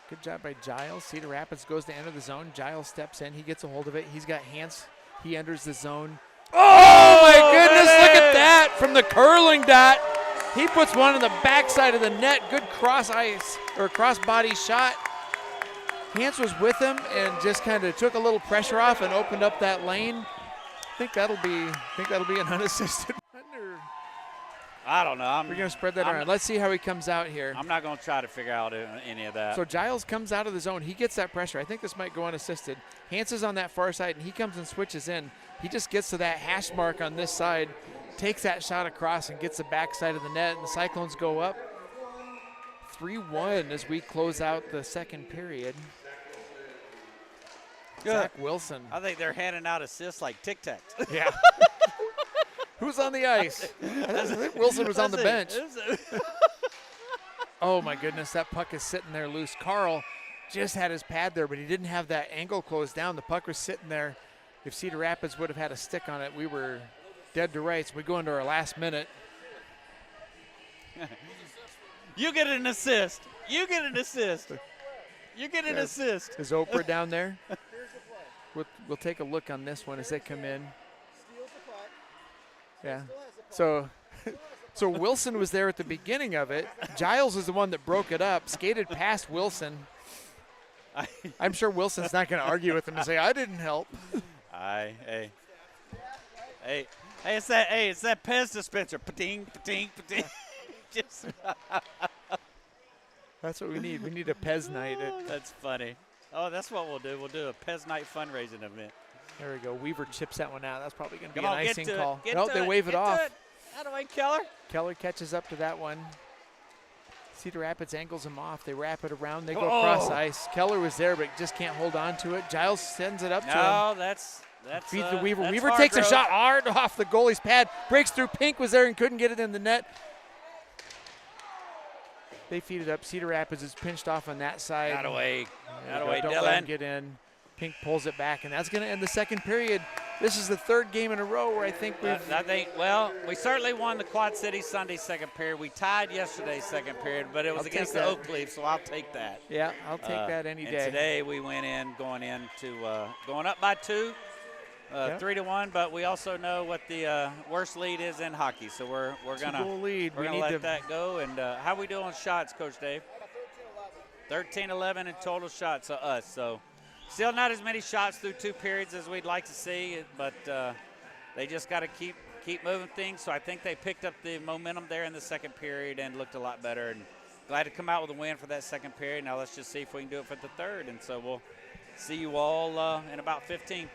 Good job by Giles. Cedar Rapids goes to enter the zone. Giles steps in. He gets a hold of it. He's got hands. He enters the zone. Oh my goodness, look at that from the curling dot. He puts one on the backside of the net. Good cross ice or cross body shot. Hans was with him and just kind of took a little pressure off and opened up that lane. I think that'll be an unassisted one. I don't know. We're going to spread that around. Let's see how he comes out here. I'm not going to try to figure out any of that. So Giles comes out of the zone. He gets that pressure. I think this might go unassisted. Hans is on that far side, and he comes and switches in. He just gets to that hash mark on this side, takes that shot across, and gets the backside of the net, and the Cyclones go up 3-1 as we close out the second period. Zach Wilson. I think they're handing out assists like Tic Tacs. Yeah. Who's on the ice? I think Wilson was on the bench. Oh, my goodness. That puck is sitting there loose. Carl just had his pad there, but he didn't have that angle closed down. The puck was sitting there. If Cedar Rapids would have had a stick on it, we were dead to rights. We go into our last minute. You get an assist. You get an assist. You get an assist. Is Oprah down there? We'll take a look on this one as they come in. Yeah. So Wilson was there at the beginning of it. Giles is the one that broke it up, skated past Wilson. I'm sure Wilson's not going to argue with him and say, I didn't help. Hey, it's that Pez dispenser. Pa-ting, pa-ting, pa-ting. Just That's what we need. We need a Pez night. That's funny. Oh, that's what we'll do. We'll do a Pez night fundraising event. There we go. Weaver chips that one out. That's probably going to be Come an on, icing get to call. It. No, they wave it off. Out of the way, Keller. Keller catches up to that one. Cedar Rapids angles him off. They wrap it around. They go cross ice. Keller was there, but just can't hold on to it. Giles sends it up to him. No, that's feeds the Weaver. That's Weaver takes a shot hard off the goalie's pad. Breaks through. Pink was there and couldn't get it in the net. They feed it up. Cedar Rapids is pinched off on that side. Out of way. Out of way, Don't let him Dylan. get in. Pink pulls it back, and that's going to end the second period. This is the third game in a row where I think we certainly won the Quad City Sunday second period. We tied yesterday's second period, but it was against the Oak Leaf, so I'll take that. Yeah, I'll take that any day. And today we went in, going up by 2, 3-1, but we also know what the worst lead is in hockey, so we're gonna let that go. And how we do on shots, Coach Dave? 13-11 in total shots of us. So. Still not as many shots through 2 periods as we'd like to see, but they just got to keep moving things. So I think they picked up the momentum there in the second period and looked a lot better. And glad to come out with a win for that second period. Now let's just see if we can do it for the third. And so we'll see you all in about 15.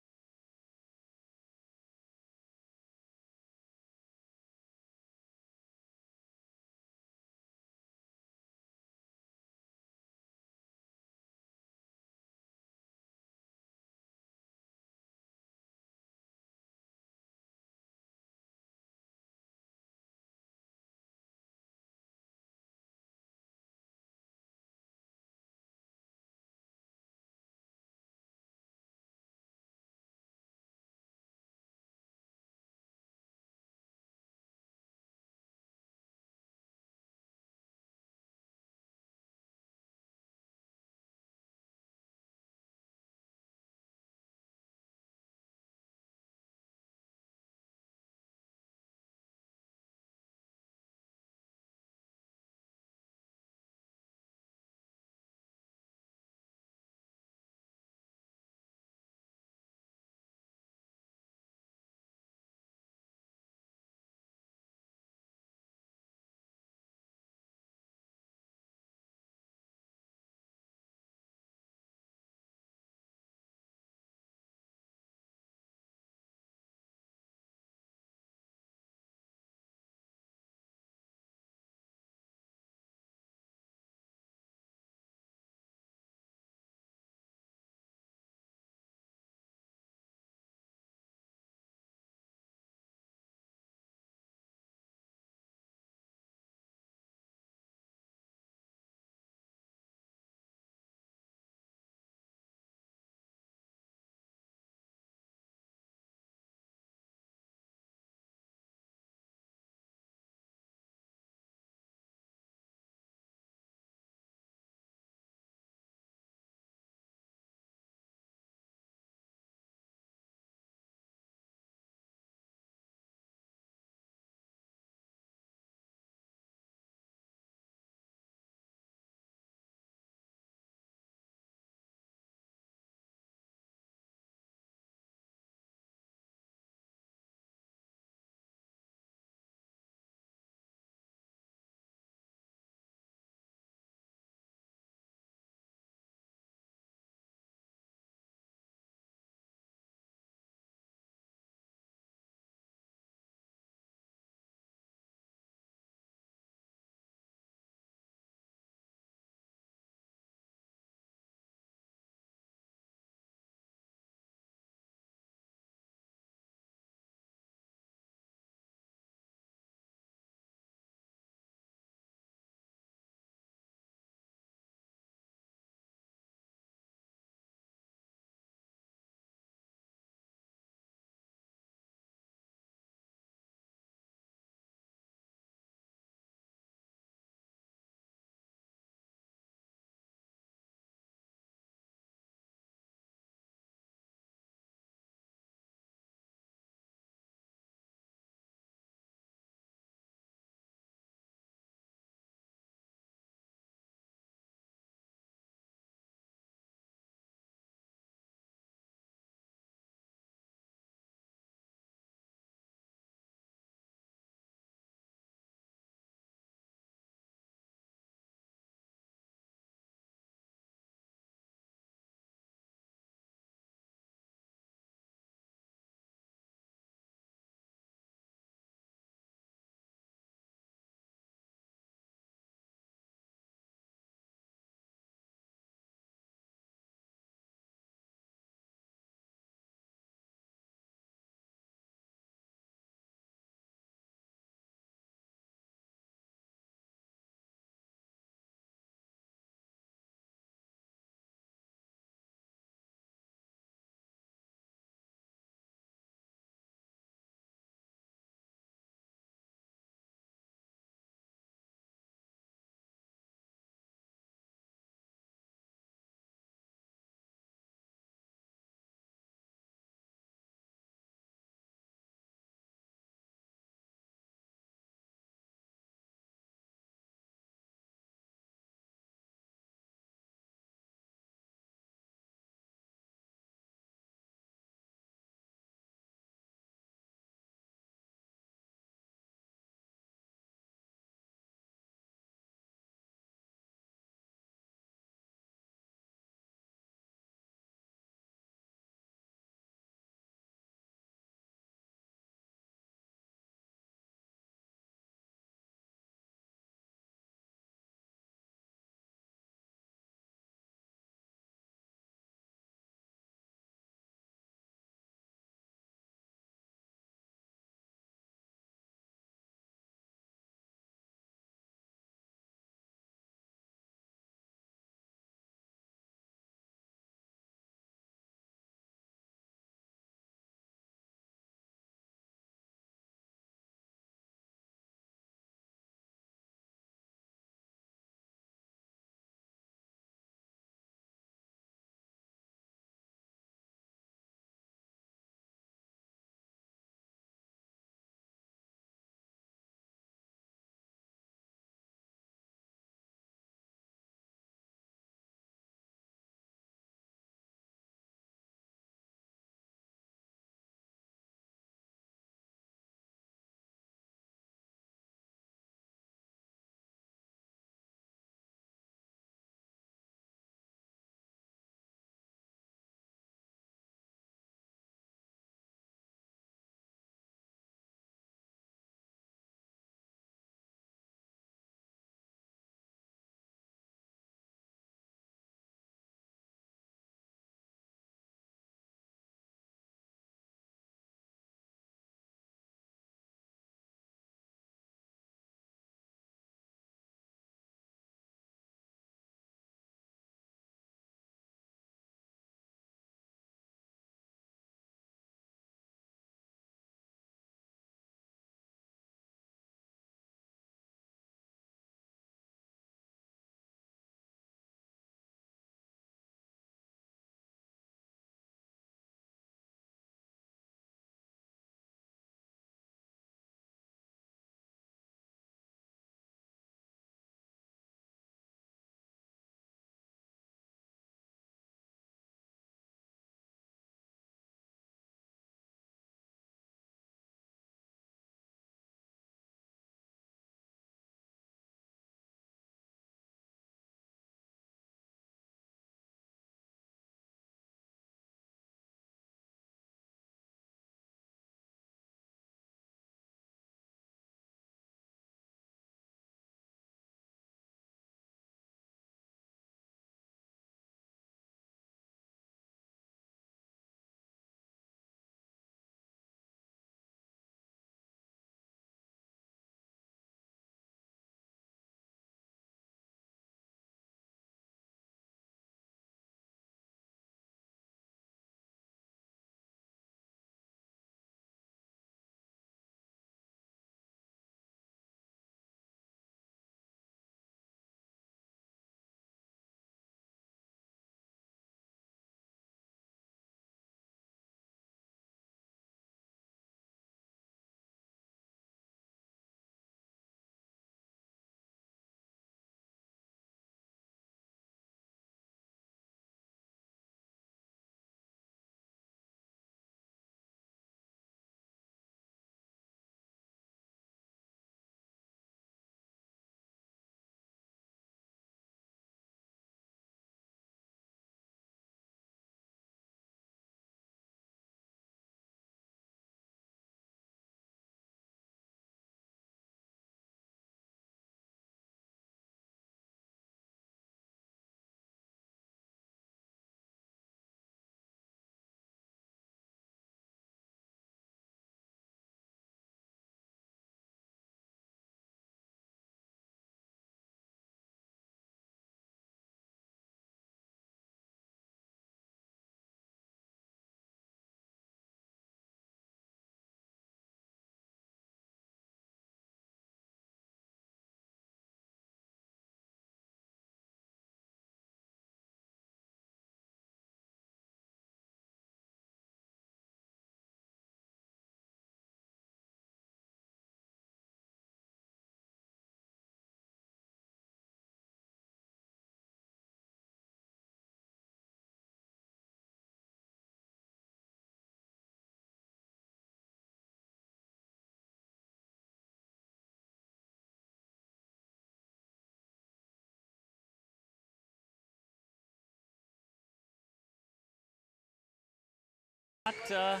Not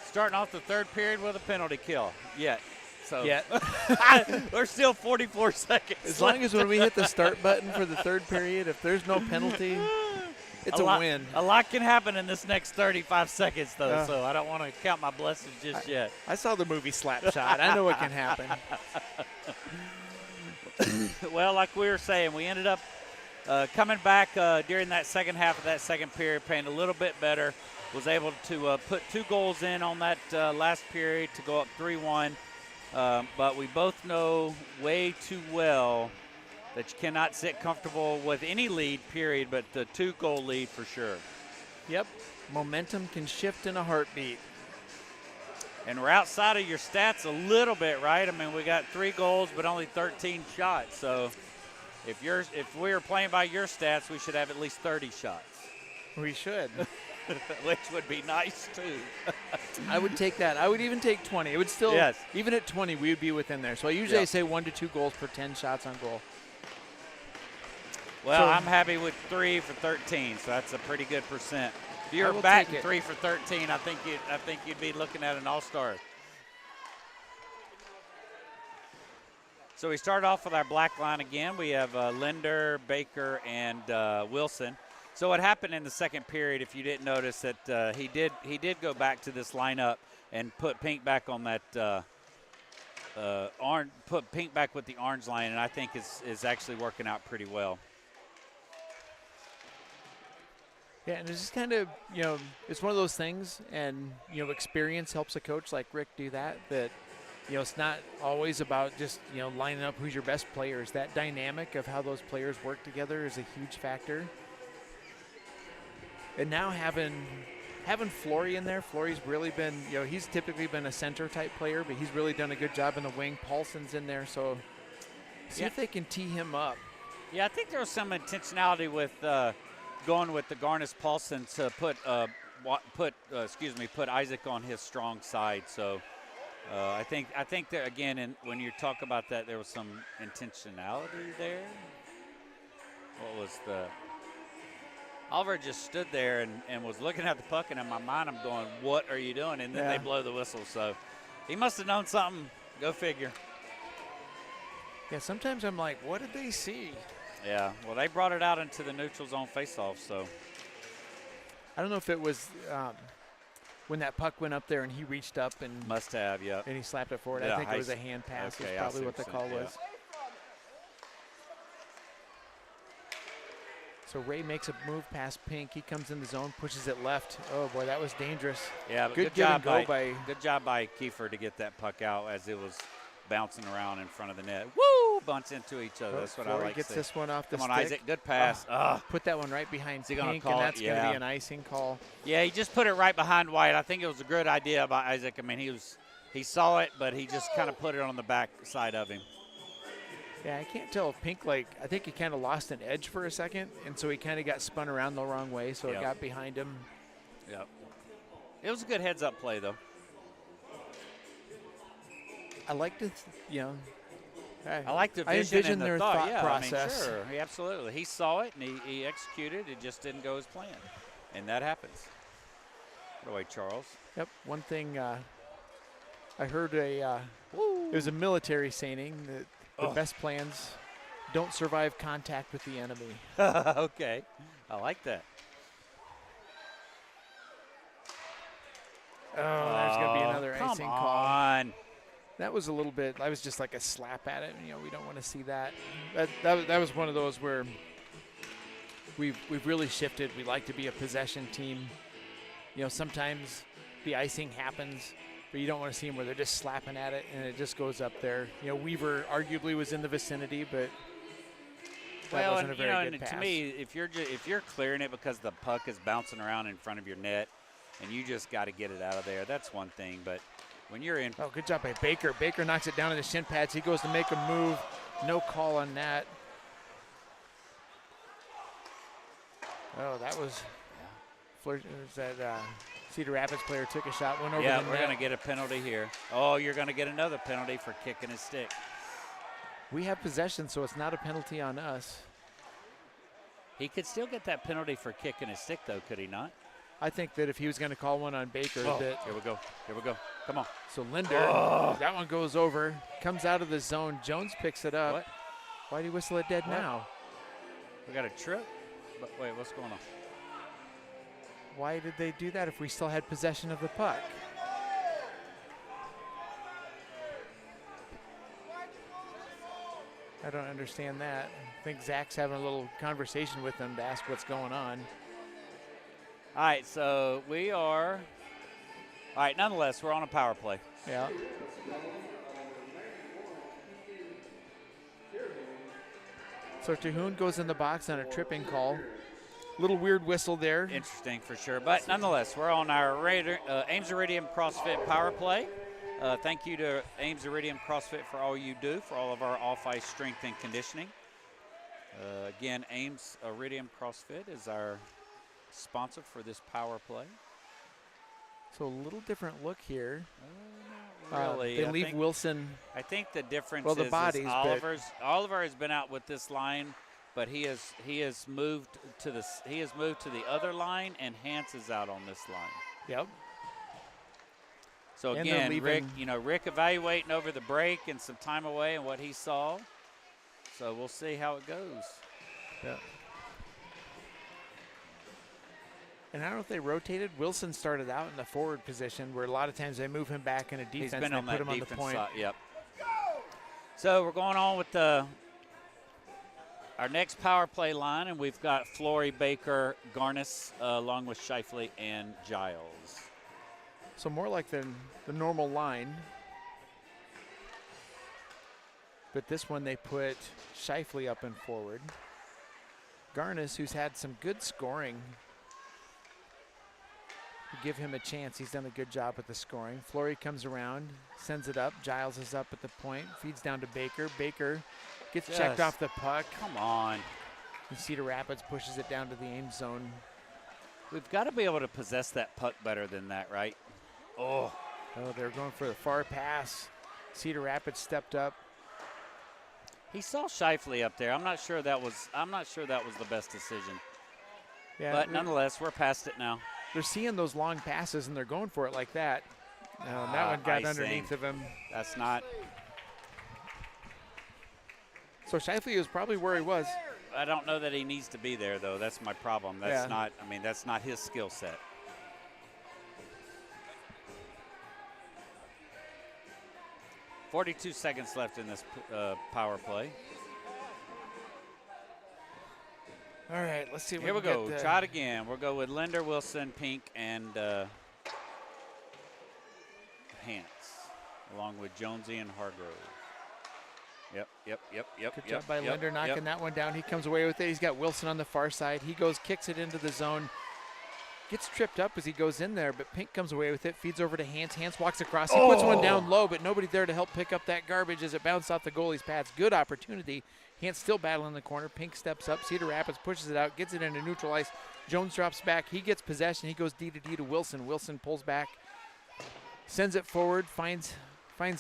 starting off the third period with a penalty kill yet. So Yeah. we're still 44 seconds. As long as when we hit the start button for the third period, if there's no penalty, it's a win. A lot can happen in this next 35 seconds, though, so I don't want to count my blessings just yet. I saw the movie Slapshot. I know what can happen. Well, like we were saying, we ended up coming back during that second half of that second period, playing a little bit better. Was able to put 2 goals in on that last period to go up 3-1. But we both know way too well that you cannot sit comfortable with any lead, period, but the 2-goal lead for sure. Yep. Momentum can shift in a heartbeat. And we're outside of your stats a little bit, right? I mean, we got 3 goals, but only 13 shots. So if we were playing by your stats, we should have at least 30 shots. We should. Which would be nice, too. I would take that. I would even take 20. It would still, yes. Even at 20, we would be within there. So I usually say 1 to 2 goals per 10 shots on goal. Well, so, I'm happy with 3 for 13, so that's a pretty good percent. If you're will batting take it. 3 for 13, I think you'd be looking at an all-star. So we start off with our black line again. We have Linder, Baker, and Wilson. So what happened in the second period, if you didn't notice, that he did go back to this lineup and put Pink back on that orange, put Pink back with the orange line, and I think is actually working out pretty well. Yeah, and it's just kind of, it's one of those things, and, experience helps a coach like Rick do that, it's not always about just, lining up who's your best players. That dynamic of how those players work together is a huge factor. And now having Flory in there, Flory's really been, he's typically been a center type player, but he's really done a good job in the wing. Paulson's in there, so see if they can tee him up. Yeah, I think there was some intentionality with going with the Garnis Paulson to put Isaac on his strong side. So I think that again, and when you talk about that, there was some intentionality there. What was the? Oliver just stood there and was looking at the puck, and in my mind I'm going, what are you doing? And then they blow the whistle. So he must have known something. Go figure. Yeah, sometimes I'm like, what did they see? Yeah, well, they brought it out into the neutral zone faceoff, so. I don't know if it was when that puck went up there and he reached up and. Must have, yeah. And he slapped it forward. Yeah, I think it was a hand pass. Okay, is probably what the call was. So Ray makes a move past Pink. He comes in the zone, pushes it left. Oh, boy, that was dangerous. Yeah, but good job by Kiefer to get that puck out as it was bouncing around in front of the net. Woo! Bunch into each other. That's what I like to see. Gets this one off the stick. Come on, Isaac. Good pass. Put that one right behind Pink, and that's going to be an icing call. Yeah, he just put it right behind White. I think it was a good idea by Isaac. I mean, he saw it, but he just kind of put it on the back side of him. Yeah, I can't tell if Pink, I think he kind of lost an edge for a second, and so he kind of got spun around the wrong way, so it got behind him. Yep. It was a good heads-up play, though. I like to, I like the vision I envision and the their thought process. I mean, sure, absolutely. He saw it, and he executed. It just didn't go as planned, and that happens. What away, Charles. Yep, one thing I heard it was a military saying that the best plans don't survive contact with the enemy. Okay. I like that. Oh, there's going to be another icing call. Come on. That was a little bit, I was just like a slap at it. We don't want to see that. That was one of those where we've really shifted. We like to be a possession team. Sometimes the icing happens, but you don't want to see them where they're just slapping at it and it just goes up there. Weaver arguably was in the vicinity, but that wasn't a very good pass. To me, if you're clearing it because the puck is bouncing around in front of your net and you just got to get it out of there, that's one thing. But when you're in. Oh, good job by Baker. Baker knocks it down in the shin pads. He goes to make a move. No call on that. Oh, that was. That Cedar Rapids player took a shot, went over the net. Yeah, we're going to get a penalty here. Oh, you're going to get another penalty for kicking his stick. We have possession, so it's not a penalty on us. He could still get that penalty for kicking his stick, though, could he not? I think that if he was going to call one on Baker, Oh, that here we go. Here we go. Come on. so Linder, that one goes over, comes out of the zone. Jones picks it up. What? Why'd he whistle it dead What? now? We got a trip? But wait, what's going on? Why did they do that if we still had possession of the puck? I don't understand that. I think Zach's having a little conversation with them to ask what's going on. All right, so we are. All right, nonetheless, we're on a power play. Yeah. So Terhune goes in the box on a tripping call. Little weird whistle there. Interesting for sure. But nonetheless, we're on our Ames Iridium CrossFit power play. Thank you to Ames Iridium CrossFit for all you do, for all of our off-ice strength and conditioning. Again, Ames Iridium CrossFit is our sponsor for this power play. So a little different look here. Not really. They I leave think, Wilson. I think the difference Well, the is bodies, but- Oliver has been out with this line, but he has moved to the other line, and Hans is out on this line. Yep. So And they're again, leaving- Rick evaluating over the break and some time away and what he saw. So we'll see how it goes. Yeah. And I don't know if they rotated. Wilson started out in the forward position, where a lot of times they move him back in a defense He's been and on they put that him on the defense point. side. Yep. So we're going on with our next power play line, and we've got Flory, Baker, Garnis, along with Shifley and Giles. So more like the normal line. But this one they put Shifley up and forward. Garnis, who's had some good scoring. Give him a chance. He's done a good job with the scoring. Flory comes around, sends it up. Giles is up at the point, feeds down to Baker. Baker gets checked off the puck. Come on. And Cedar Rapids pushes it down to the Ames zone. We've got to be able to possess that puck better than that, right? Oh. Oh, they're going for the far pass. Cedar Rapids stepped up. He saw Shifley up there. I'm not sure that was the best decision. Yeah, But nonetheless, we're past it now. they're seeing those long passes and they're going for it like that. That one got icing. underneath of him. That's not. So Shifley was probably where he was. I don't know that he needs to be there, though. That's my problem. That's not. I mean, that's not his skill set. .42 seconds left in this power play. All right, let's see. If Here we can go. get, Try it again. We'll go with Linder, Wilson, Pink, and Hans, along with Jonesy and Hargrove. Yep. Good job by Linder knocking that one down. He comes away with it. He's got Wilson on the far side. He goes, kicks it into the zone. Gets tripped up as he goes in there, but Pink comes away with it, feeds over to Hans. Hans walks across. He puts one down low, but nobody there to help pick up that garbage as it bounced off the goalie's pads. Good opportunity. Hans still battling in the corner. Pink steps up. Cedar Rapids pushes it out, gets it into neutral ice. Jones drops back. He gets possession. He goes D to D to Wilson. Wilson pulls back, sends it forward, finds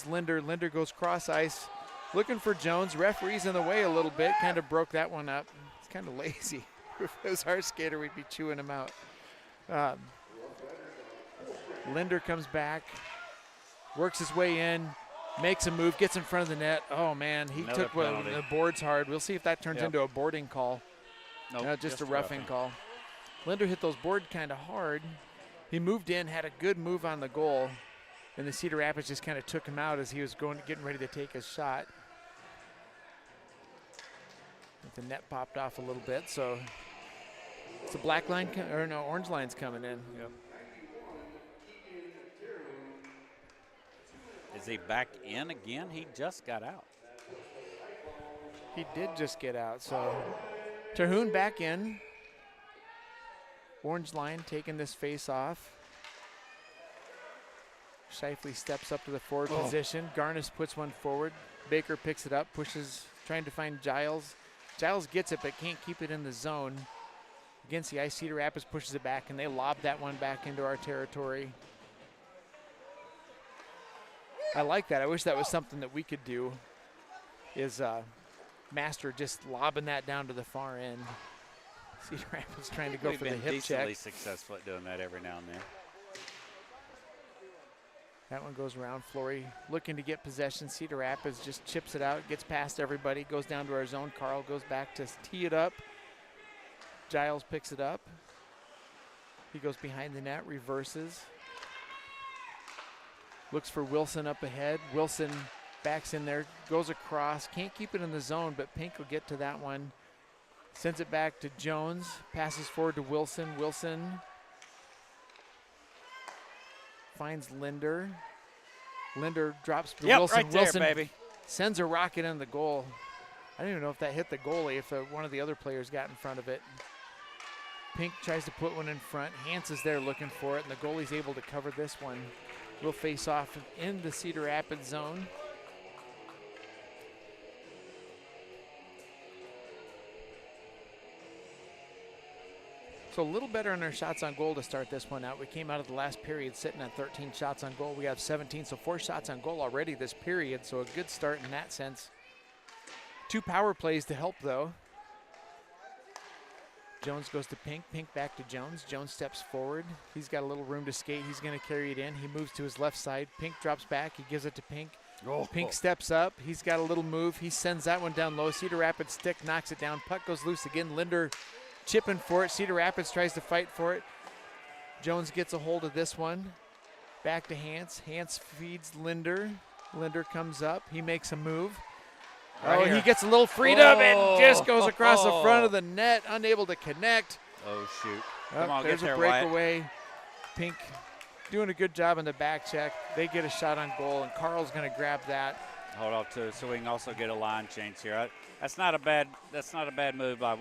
Linder. Linder goes cross ice, looking for Jones. Referee's in the way a little bit. Kind of broke that one up. It's kind of lazy. If it was our skater, we'd be chewing him out. Linder comes back, works his way in, makes a move, gets in front of the net. Oh, man, he Another took one penalty. the boards hard. We'll see if that turns into a boarding call. Nope, Just a roughing call. Linder hit those boards kind of hard. He moved in, had a good move on the goal, and the Cedar Rapids just kind of took him out as he was getting ready to take his shot. The net popped off a little bit, so it's a black line, orange line's coming in. Yep. Is he back in again? He just got out. He did just get out, so Terhune back in. Orange line taking this face off. Shifley steps up to the forward position. Garnis puts one forward. Baker picks it up, pushes, trying to find Giles. Giles gets it, but can't keep it in the zone. Against the ice, Cedar Rapids pushes it back, and they lob that one back into our territory. I like that. I wish that was something that we could do, is Master just lobbing that down to the far end. Cedar Rapids trying to go We've for the been hip decently check. successful at doing that every now and then. That one goes around. Flory looking to get possession. Cedar Rapids just chips it out, gets past everybody, goes down to our zone. Carl goes back to tee it up. Giles picks it up. He goes behind the net, reverses. Looks for Wilson up ahead. Wilson backs in there, goes across. Can't keep it in the zone, but Pink will get to that one. Sends it back to Jones. Passes forward to Wilson. Wilson finds Linder. Linder drops to Wilson. Right there, Wilson baby. sends a rocket in the goal. I don't even know if that hit the goalie, if one of the other players got in front of it. Pink tries to put one in front. Hans is there looking for it, and the goalie's able to cover this one. We'll face off in the Cedar Rapids zone. So a little better on our shots on goal to start this one out. We came out of the last period sitting at 13 shots on goal. We have 17, so 4 shots on goal already this period, so a good start in that sense. 2 power plays to help, though. Jones goes to Pink. Pink back to Jones. Jones steps forward. He's got a little room to skate. He's going to carry it in. He moves to his left side. Pink drops back. He gives it to Pink. Pink steps up. He's got a little move. He sends that one down low. Cedar Rapids stick knocks it down. Puck goes loose again. Linder chipping for it. Cedar Rapids tries to fight for it. Jones gets a hold of this one. Back to Hans. Hans feeds Linder. Linder comes up. He makes a move. Right he here. gets a little freedom and just goes across the front of the net, unable to connect. Oh, shoot. Oh, Come on, there's get there, a breakaway. Pink doing a good job on the back check. They get a shot on goal, and Carl's going to grab that. Hold on to it so we can also get a line change here. That's not a bad move by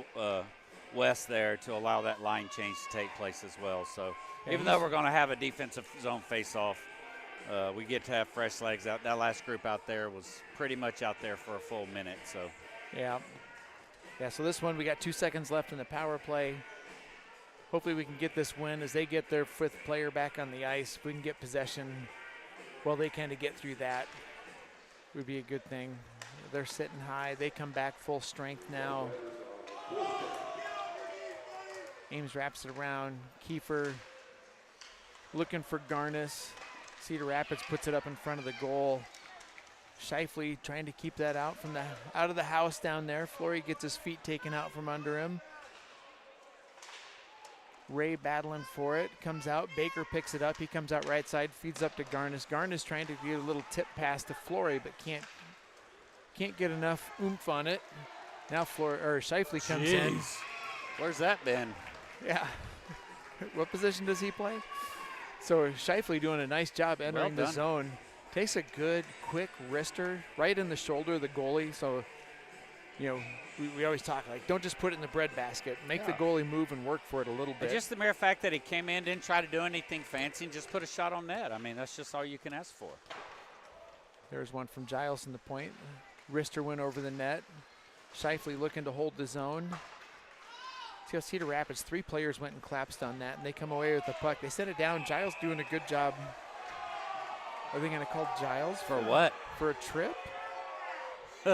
Wes there to allow that line change to take place as well. So Yeah, even though we're going to have a defensive zone face-off, we get to have fresh legs out. That last group out there was pretty much out there for a full minute. So Yeah, so this one we got 2 seconds left in the power play. Hopefully we can get this win as they get their 5th player back on the ice. If we can get possession, well, they kind of get through that, would be a good thing. They're sitting high. They come back full strength now. Ames wraps it around. Kiefer looking for Garnis. Cedar Rapids puts it up in front of the goal. Shifley trying to keep that out of the house down there. Flory gets his feet taken out from under him. Ray battling for it, comes out. Baker picks it up. He comes out right side, feeds up to Garnis. Garnis trying to get a little tip pass to Flory, but can't get enough oomph on it. Now Shifley comes in. Where's that been? Yeah. What position does he play? So Shifley doing a nice job entering the zone. Takes a good, quick wrister right in the shoulder of the goalie. So, we always talk, like, don't just put it in the breadbasket. Make the goalie move and work for it a little bit. Just the mere fact that he came in, didn't try to do anything fancy, and just put a shot on net. I mean, that's just all you can ask for. There's one from Giles in the point. Wrister went over the net. Shifley looking to hold the zone. See how Cedar Rapids, 3 players went and collapsed on that, and they come away with the puck. They set it down. Giles doing a good job. Are they going to call Giles? For what? For a trip? Do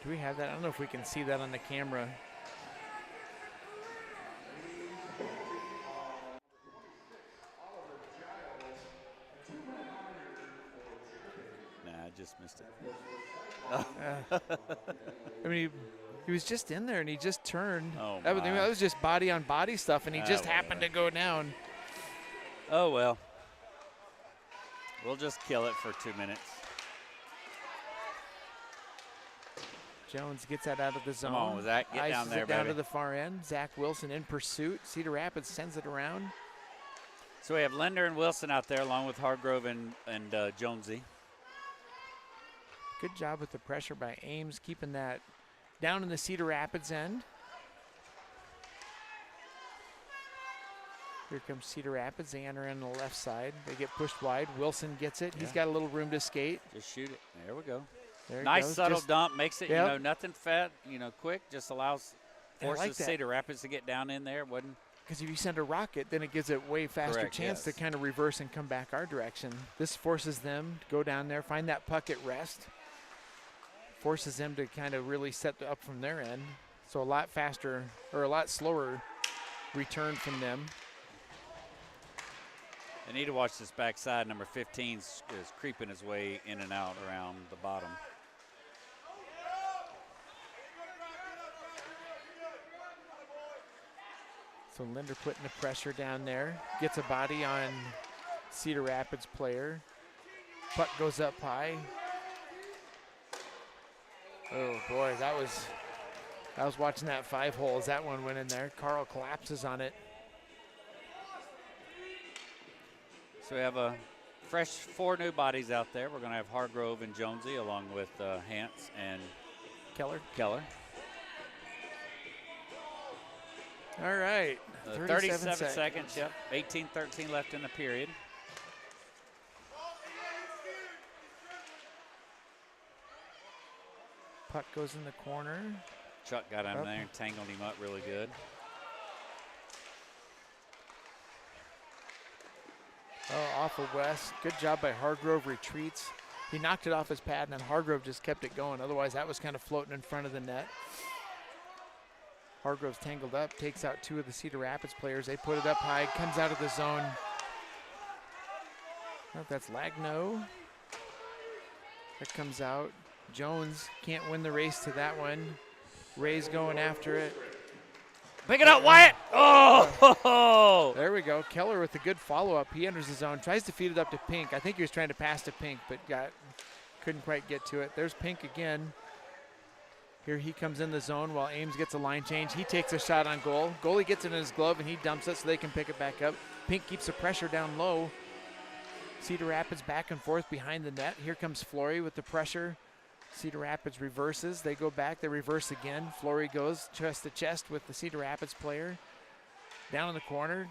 we have that? I don't know if we can see that on the camera. Nah, I just missed it. I mean, he was just in there and he just turned. Oh, that my. was just body on body stuff, and he just happened to go down. Oh, well. We'll just kill it for 2 minutes. Jones gets that out of the zone. Come on, Zach, get down there, down baby. to the far end. Zach Wilson in pursuit. Cedar Rapids sends it around. So we have Linder and Wilson out there along with Hargrove and Jonesy. Good job with the pressure by Ames, keeping that down in the Cedar Rapids end. Here comes Cedar Rapids. They enter in the left side. They get pushed wide. Wilson gets it. He's got a little room to skate. Just shoot it. There we go. There it Nice goes. subtle Just dump. Makes it, Yep. Nothing fat, quick. Just forces like that. Cedar Rapids to get down in there. Because if you send a rocket, then it gives it way faster Correct, chance to yes. kind of reverse and come back our direction. This forces them to go down there, find that puck at rest. forces them to kind of really set up from their end. So a lot faster, or a lot slower return from them. They need to watch this backside. Number 15 is creeping his way in and out around the bottom. So Linder putting the pressure down there. Gets a body on Cedar Rapids player. Puck goes up high. Oh boy, I was watching that 5-hole as that one went in there. Carl collapses on it. So we have a fresh 4 new bodies out there. We're going to have Hargrove and Jonesy along with Hance and Keller. All right. 37 seconds. Yep. 18-13 left in the period. Puck goes in the corner. Chuck got him there and tangled him up really good. Oh, off of West. Good job by Hargrove, retreats. He knocked it off his pad, and then Hargrove just kept it going. Otherwise, that was kind of floating in front of the net. Hargrove's tangled up, takes out 2 of the Cedar Rapids players. They put it up high, comes out of the zone. I don't know if that's Lagno. That comes out. Jones can't win the race to that one. Ray's going after it. Pick it up, Wyatt. Oh! There we go. Keller with a good follow-up. He enters the zone, tries to feed it up to Pink. I think he was trying to pass to Pink, but couldn't quite get to it. There's Pink again. Here he comes in the zone while Ames gets a line change. He takes a shot on goal. Goalie gets it in his glove, and he dumps it so they can pick it back up. Pink keeps the pressure down low. Cedar Rapids back and forth behind the net. Here comes Flory with the pressure. Cedar Rapids reverses. They go back. They reverse again. Flory goes chest to chest with the Cedar Rapids player. Down in the corner.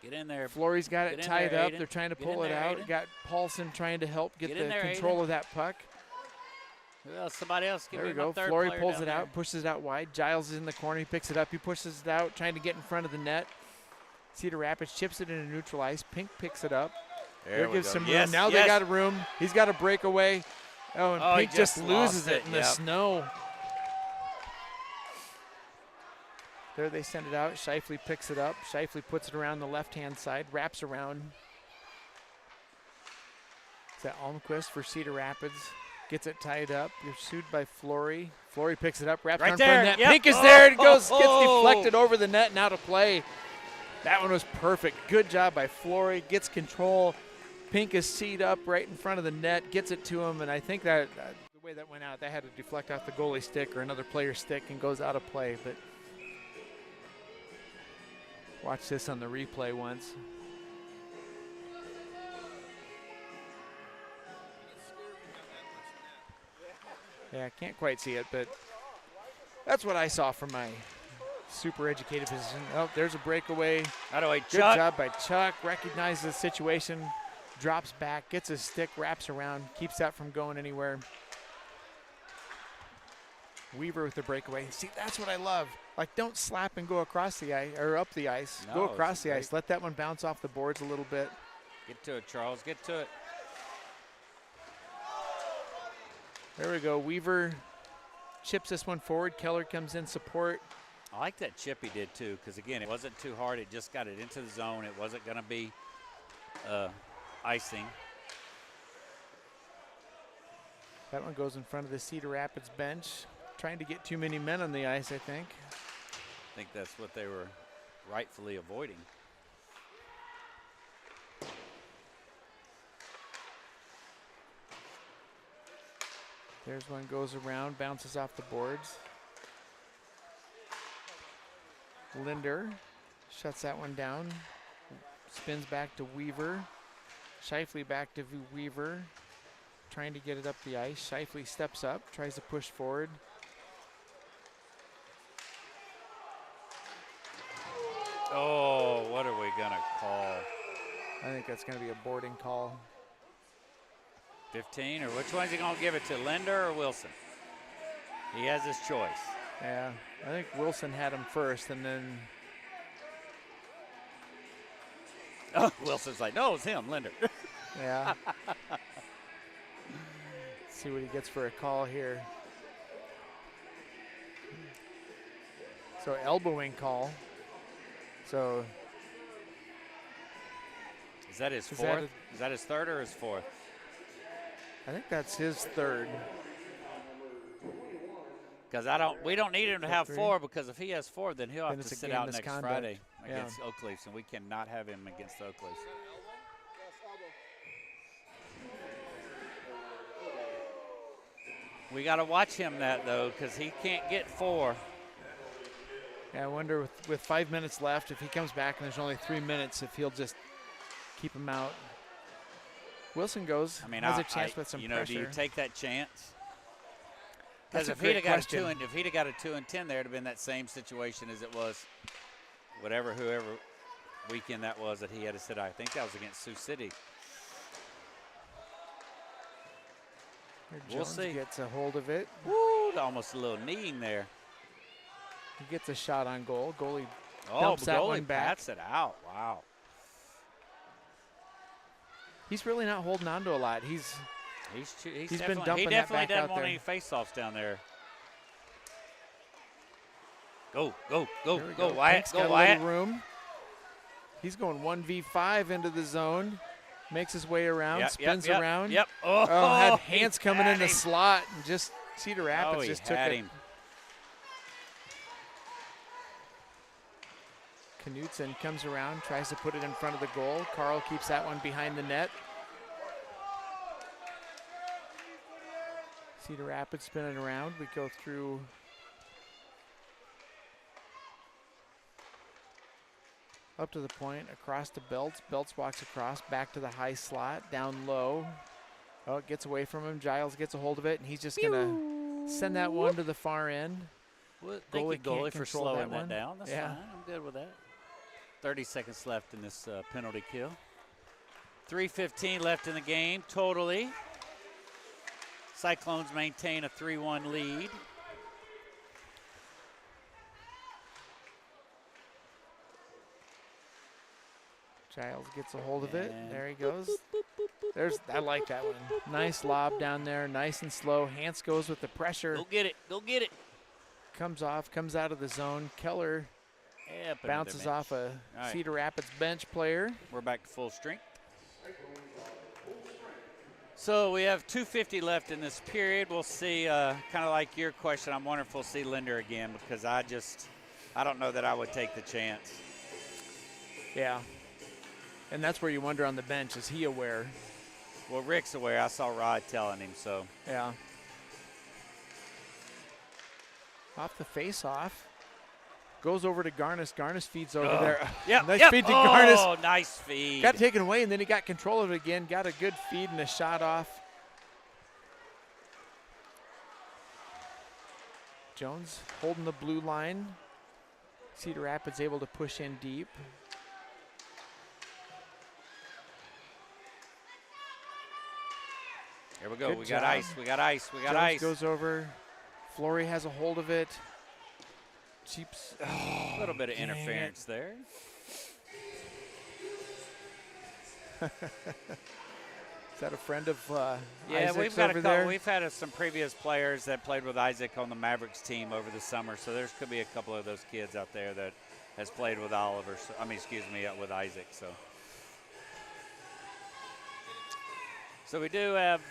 Get in there. Flory's got it tied up. Aiden. They're trying to Get pull in it there, out. Aiden. Got Paulson trying to help get the there, control Aiden. of that puck. Well, somebody else. There we go. Flory pulls it out, pushes it out wide. Giles is in the corner. He picks it up. He pushes it out, trying to get in front of the net. Cedar Rapids chips it into neutral ice. Pink picks it up. There gives some room. Now they got a room. He's got a breakaway. Oh, and Pink just loses it in the snow. There they send it out. Shifley picks it up. Shifley puts it around the left-hand side, wraps around. Is that Almquist for Cedar Rapids? Gets it tied up. Pursued by Flory. Flory picks it up, wraps around the net. Yep. Pink is there. It goes, gets deflected over the net and out of play. That one was perfect. Good job by Flory. Gets control. Pink is seated up right in front of the net, gets it to him, and I think that the way that went out, that had to deflect off the goalie stick or another player's stick and goes out of play. But watch this on the replay once. Yeah, I can't quite see it, but that's what I saw from my super educated position. Oh, there's a breakaway. Good job by Chuck. Recognizes the situation. Drops back, gets his stick, wraps around, keeps that from going anywhere. Weaver with the breakaway. See, that's what I love. Like, don't slap and go across the ice or up the ice. Go across the ice. Let that one bounce off the boards a little bit. Get to it, Charles. Get to it. There we go. Weaver chips this one forward. Keller comes in support. I like that chip he did, too, because, again, it wasn't too hard. It just got it into the zone. It wasn't going to be icing. That one goes in front of the Cedar Rapids bench. Trying to get too many men on the ice, I think. I think that's what they were rightfully avoiding. There's one goes around, bounces off the boards. Linder shuts that one down. Spins back to Weaver. Shifley back to Weaver. Trying to get it up the ice. Shifley steps up, tries to push forward. Oh, what are we going to call? I think that's going to be a boarding call. 15, or which one's he going to give it to, Linder or Wilson? He has his choice. Yeah, I think Wilson had him first, and then... Oh, Wilson's like, no, it's him, Linder. Yeah. See what he gets for a call here. So elbowing call. So Is that his Is fourth? that Is that his third or his fourth? I think that's his third. Because we don't need him to have Three. 4, because if he has 4, then he'll Then have it's to a sit game out next misconduct. Friday Yeah. against Oak Leafs, and we cannot have him against the Oak Leafs. We got to watch him though, because he can't get 4. Yeah, I wonder with 5 minutes left, if he comes back and there's only 3 minutes, if he'll just keep him out. Wilson goes. I mean, has a chance with some pressure. do you take that chance? That's Because a if he'd great have got question. if he'd have got a 2 and 10, there'd have been that same situation as it was, whoever weekend that was that he had to sit out. I think that was against Sioux City. Here We'll Jones see. gets a hold of it. Woo! Almost a little kneeing there. He gets a shot on goal. Goalie Oh, dumps the that goalie one back. bats it out. Wow. He's really not holding on to a lot. He's been dumping he that definitely back doesn't out want there. any face-offs down there. Go, go, There we go, go. go, Wyatt, Pink's got go, a Wyatt. little room. He's going 1v5 into the zone. Makes his way around, spins around. Yep. Oh, had he hands coming had in the him. slot, and just Cedar Rapids He just took had it. him. Knutson comes around, tries to put it in front of the goal. Carl keeps that one behind the net. Cedar Rapids spinning around. We go through up to the point, across to Belts. Belts walks across, back to the high slot, down low. Oh, it gets away from him. Giles gets a hold of it, and he's just going to send that one to the far end. Well, thank you, Goalie can't goalie, for control slowing that one. that down. That's Yeah. fine. I'm good with that. 30 seconds left in this penalty kill. 3:15 left in the game totally. Cyclones maintain a 3-1 lead. Giles gets a hold of it. And There he goes. I like that one. Nice lob down there, nice and slow. Hans goes with the pressure. Go get it. Go get it. Comes off, comes out of the zone. Keller Yeah, put him bounces there, off a All right. Cedar Rapids bench player. We're back to full strength. So we have 2:50 left in this period. We'll see, kind of like your question, I'm wondering if we'll see Linder again, because I don't know that I would take the chance. Yeah. And that's where you wonder on the bench, is he aware? Well, Rick's aware. I saw Rod telling him, so. Yeah. Off the face-off. Goes over to Garnis. Garnis feeds over there. Yep, Nice yep. feed to Oh, Garnis. nice feed. Got taken away, and then he got control of it again. Got a good feed and a shot off. Jones holding the blue line. Cedar Rapids able to push in deep. Here we go. Good We got job. ice. We got ice. We got Jones ice. goes over. Flory has a hold of it. Cheaps. A little bit of dang it. interference there. Is that a friend of Yeah, Isaac's we've got over a there? couple. We've had some previous players that played with Isaac on the Mavericks team over the summer, so there could be a couple of those kids out there that has played with Oliver. So, with Isaac. So we do have.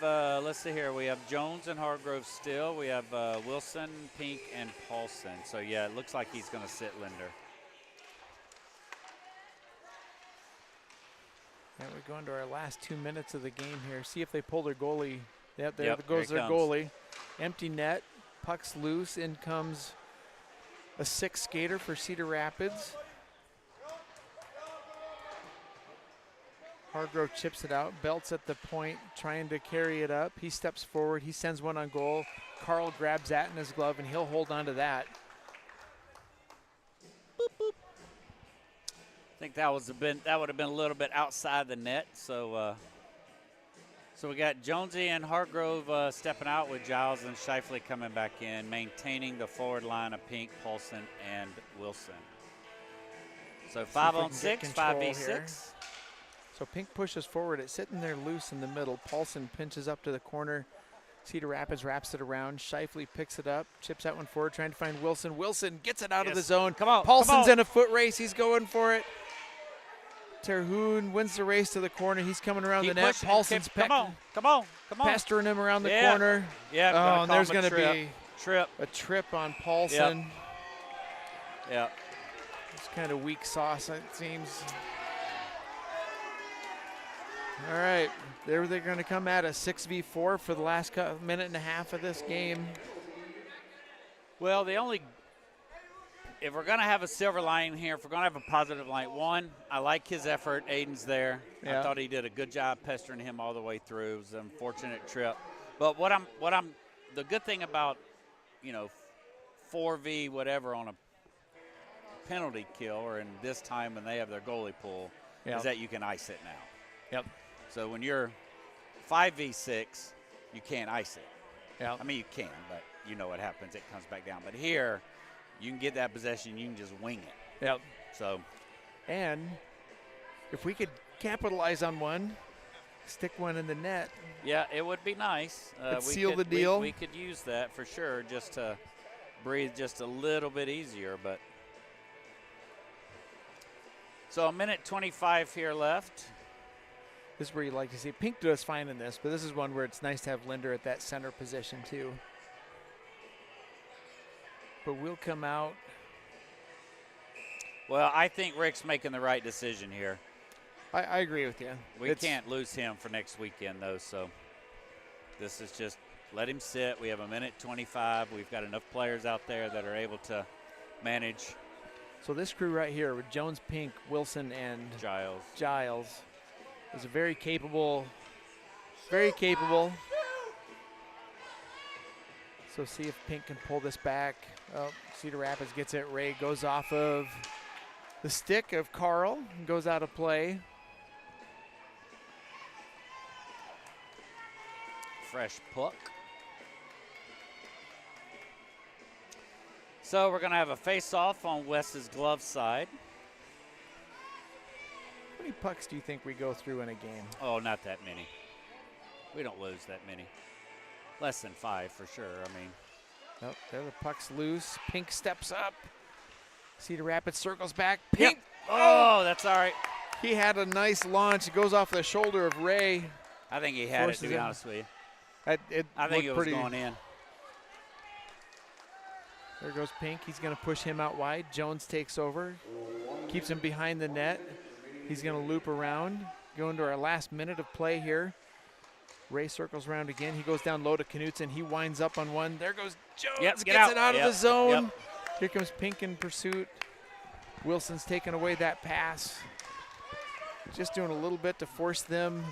Let's see here. We have Jones and Hargrove still. We have Wilson, Pink, and Paulson. So yeah, it looks like he's going to sit Linder. And we go into our last 2 minutes of the game here. See if they pull their goalie. Yep, there Yep, goes here their it goalie. Empty net. Puck's loose. In comes a 6 skater for Cedar Rapids. Hargrove chips it out. Belts at the point, trying to carry it up. He steps forward. He sends one on goal. Carl grabs that in his glove, and he'll hold on to that. I think that would have been a little bit outside the net. So we got Jonesy and Hargrove stepping out with Giles and Shifley coming back in, maintaining the forward line of Pink, Paulson, and Wilson. So 5-on-6, 5v6. So Pink pushes forward. It's sitting there loose in the middle. Paulson pinches up to the corner. Cedar Rapids wraps it around. Shifley picks it up, chips that one forward, trying to find Wilson. Wilson gets it out of the zone. Come on. Paulson's in a foot race. He's going for it. Terhune wins the race to the corner. He's coming around the net. Paulson's come on. pestering him around the corner. Yeah. Oh, and there's going to be a trip on Paulson. Yeah. It's kind of weak sauce, it seems. All right, they're going to come at a 6v4 for the last minute and a half of this game. Well, if we're going to have a silver lining here, if we're going to have a positive line, one, I like his effort. Aiden's there. Yeah. I thought he did a good job pestering him all the way through. It was an unfortunate trip. But the good thing about, 4v whatever on a penalty kill, or in this time when they have their goalie pull, is that you can ice it now. Yep. So when you're 5v6, you can't ice it. Yeah. I mean, you can, but you know what happens. It comes back down. But here, you can get that possession. You can just wing it. Yep. So. And if we could capitalize on one, stick one in the net. Yeah, it would be nice. Seal the deal. We could use that for sure, just to breathe just a little bit easier. But so a minute 25 here left. This is where you like to see. Pink does fine in this, but this is one where it's nice to have Linder at that center position too. But we'll come out. Well, I think Rick's making the right decision here. I agree with you. We can't lose him for next weekend, though, so this is just let him sit. We have a minute 25. We've got enough players out there that are able to manage. So this crew right here with Jones, Pink, Wilson, and Giles is a very capable. So see if Pink can pull this back. Oh, Cedar Rapids gets it. Ray goes off of the stick of Carl and goes out of play. Fresh puck. So we're going to have a face-off on Wes's glove side. How many pucks do you think we go through in a game? Oh, not that many. We don't lose that many. Less than 5 for sure. I mean. Oh, there the puck's loose. Pink steps up. Cedar Rapids circles back. Pink. Yep. Oh, that's all right. He had a nice launch. It goes off the shoulder of Ray. I think he had it, to be honest with you. I think it was going in. There goes Pink. He's going to push him out wide. Jones takes over. Keeps him behind the net. He's going to loop around. Go into our last minute of play here. Ray circles around again. He goes down low to Knutson. He winds up on one. There goes Jones. Yep, gets it out of the zone. Yep. Here comes Pink in pursuit. Wilson's taking away that pass. Just doing a little bit to force them,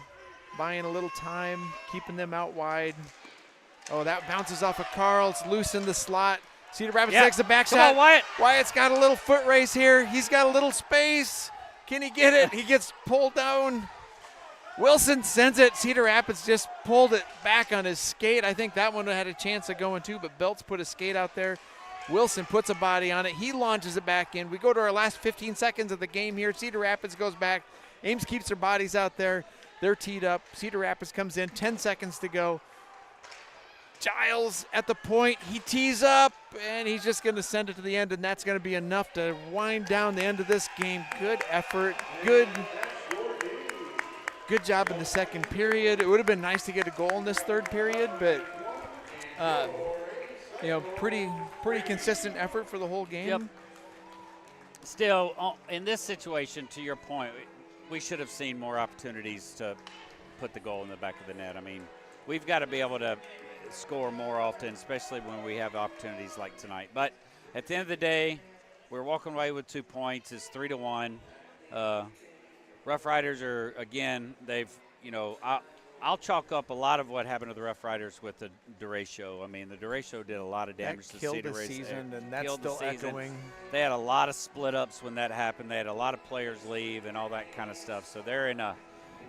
buying a little time, keeping them out wide. Oh, that bounces off of Carl. It's loose in the slot. Cedar Rapids takes the back shot. Come on, Wyatt. Wyatt's got a little foot race here. He's got a little space. Can he get it? He gets pulled down. Wilson sends it. Cedar Rapids just pulled it back on his skate. I think that one had a chance of going too, but Belts put a skate out there. Wilson puts a body on it. He launches it back in. We go to our last 15 seconds of the game here. Cedar Rapids goes back. Ames keeps their bodies out there. They're teed up. Cedar Rapids comes in. 10 seconds to go. Giles at the point. He tees up, and he's just going to send it to the end, and that's going to be enough to wind down the end of this game. Good effort. Good job in the second period. It would have been nice to get a goal in this third period, but pretty consistent effort for the whole game. Yep. Still, in this situation, to your point, we should have seen more opportunities to put the goal in the back of the net. I mean, we've got to be able to score more often, especially when we have opportunities like tonight. But at the end of the day, we're walking away with 2 points. It's 3-1. Roughriders are, again, I'll chalk up a lot of what happened to the Roughriders with the derecho. I mean, the derecho did a lot of damage to Cedar Rapids. That killed the season, and that's still echoing. They had a lot of split-ups when that happened. They had a lot of players leave and all that kind of stuff. So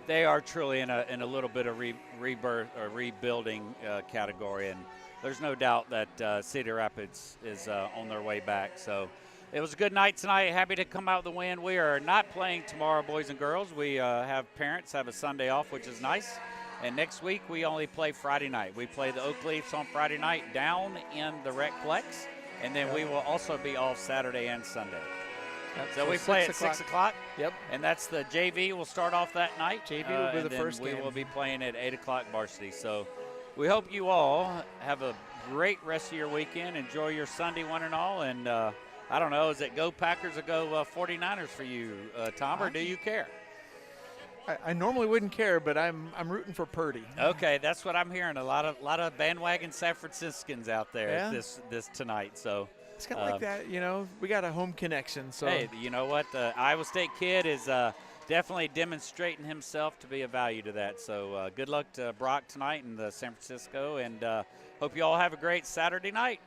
they are truly in a little bit of rebirth or rebuilding category. And there's no doubt that Cedar Rapids is on their way back. So it was a good night tonight. Happy to come out with the win. We are not playing tomorrow, boys and girls. We have parents have a Sunday off, which is nice. And next week we only play Friday night. We play the Oak Leafs on Friday night down in the Recplex, and then we will also be off Saturday and Sunday. Yep, So we play at 6 o'clock. Yep. And that's the JV will start off that night. JV will be and the then first we game. will be playing at 8 o'clock varsity. So we hope you all have a great rest of your weekend. Enjoy your Sunday one and all. And I don't know, is it go Packers or go 49ers for you, Tom, or do you care? I normally wouldn't care, but I'm rooting for Purdy. Okay, that's what I'm hearing. A lot of bandwagon San Franciscans out there Yeah. this tonight. So It's kind of like that, you know. We got a home connection. So hey, you know what? The Iowa State kid is definitely demonstrating himself to be a value to that. So good luck to Brock tonight in the San Francisco, and hope you all have a great Saturday night.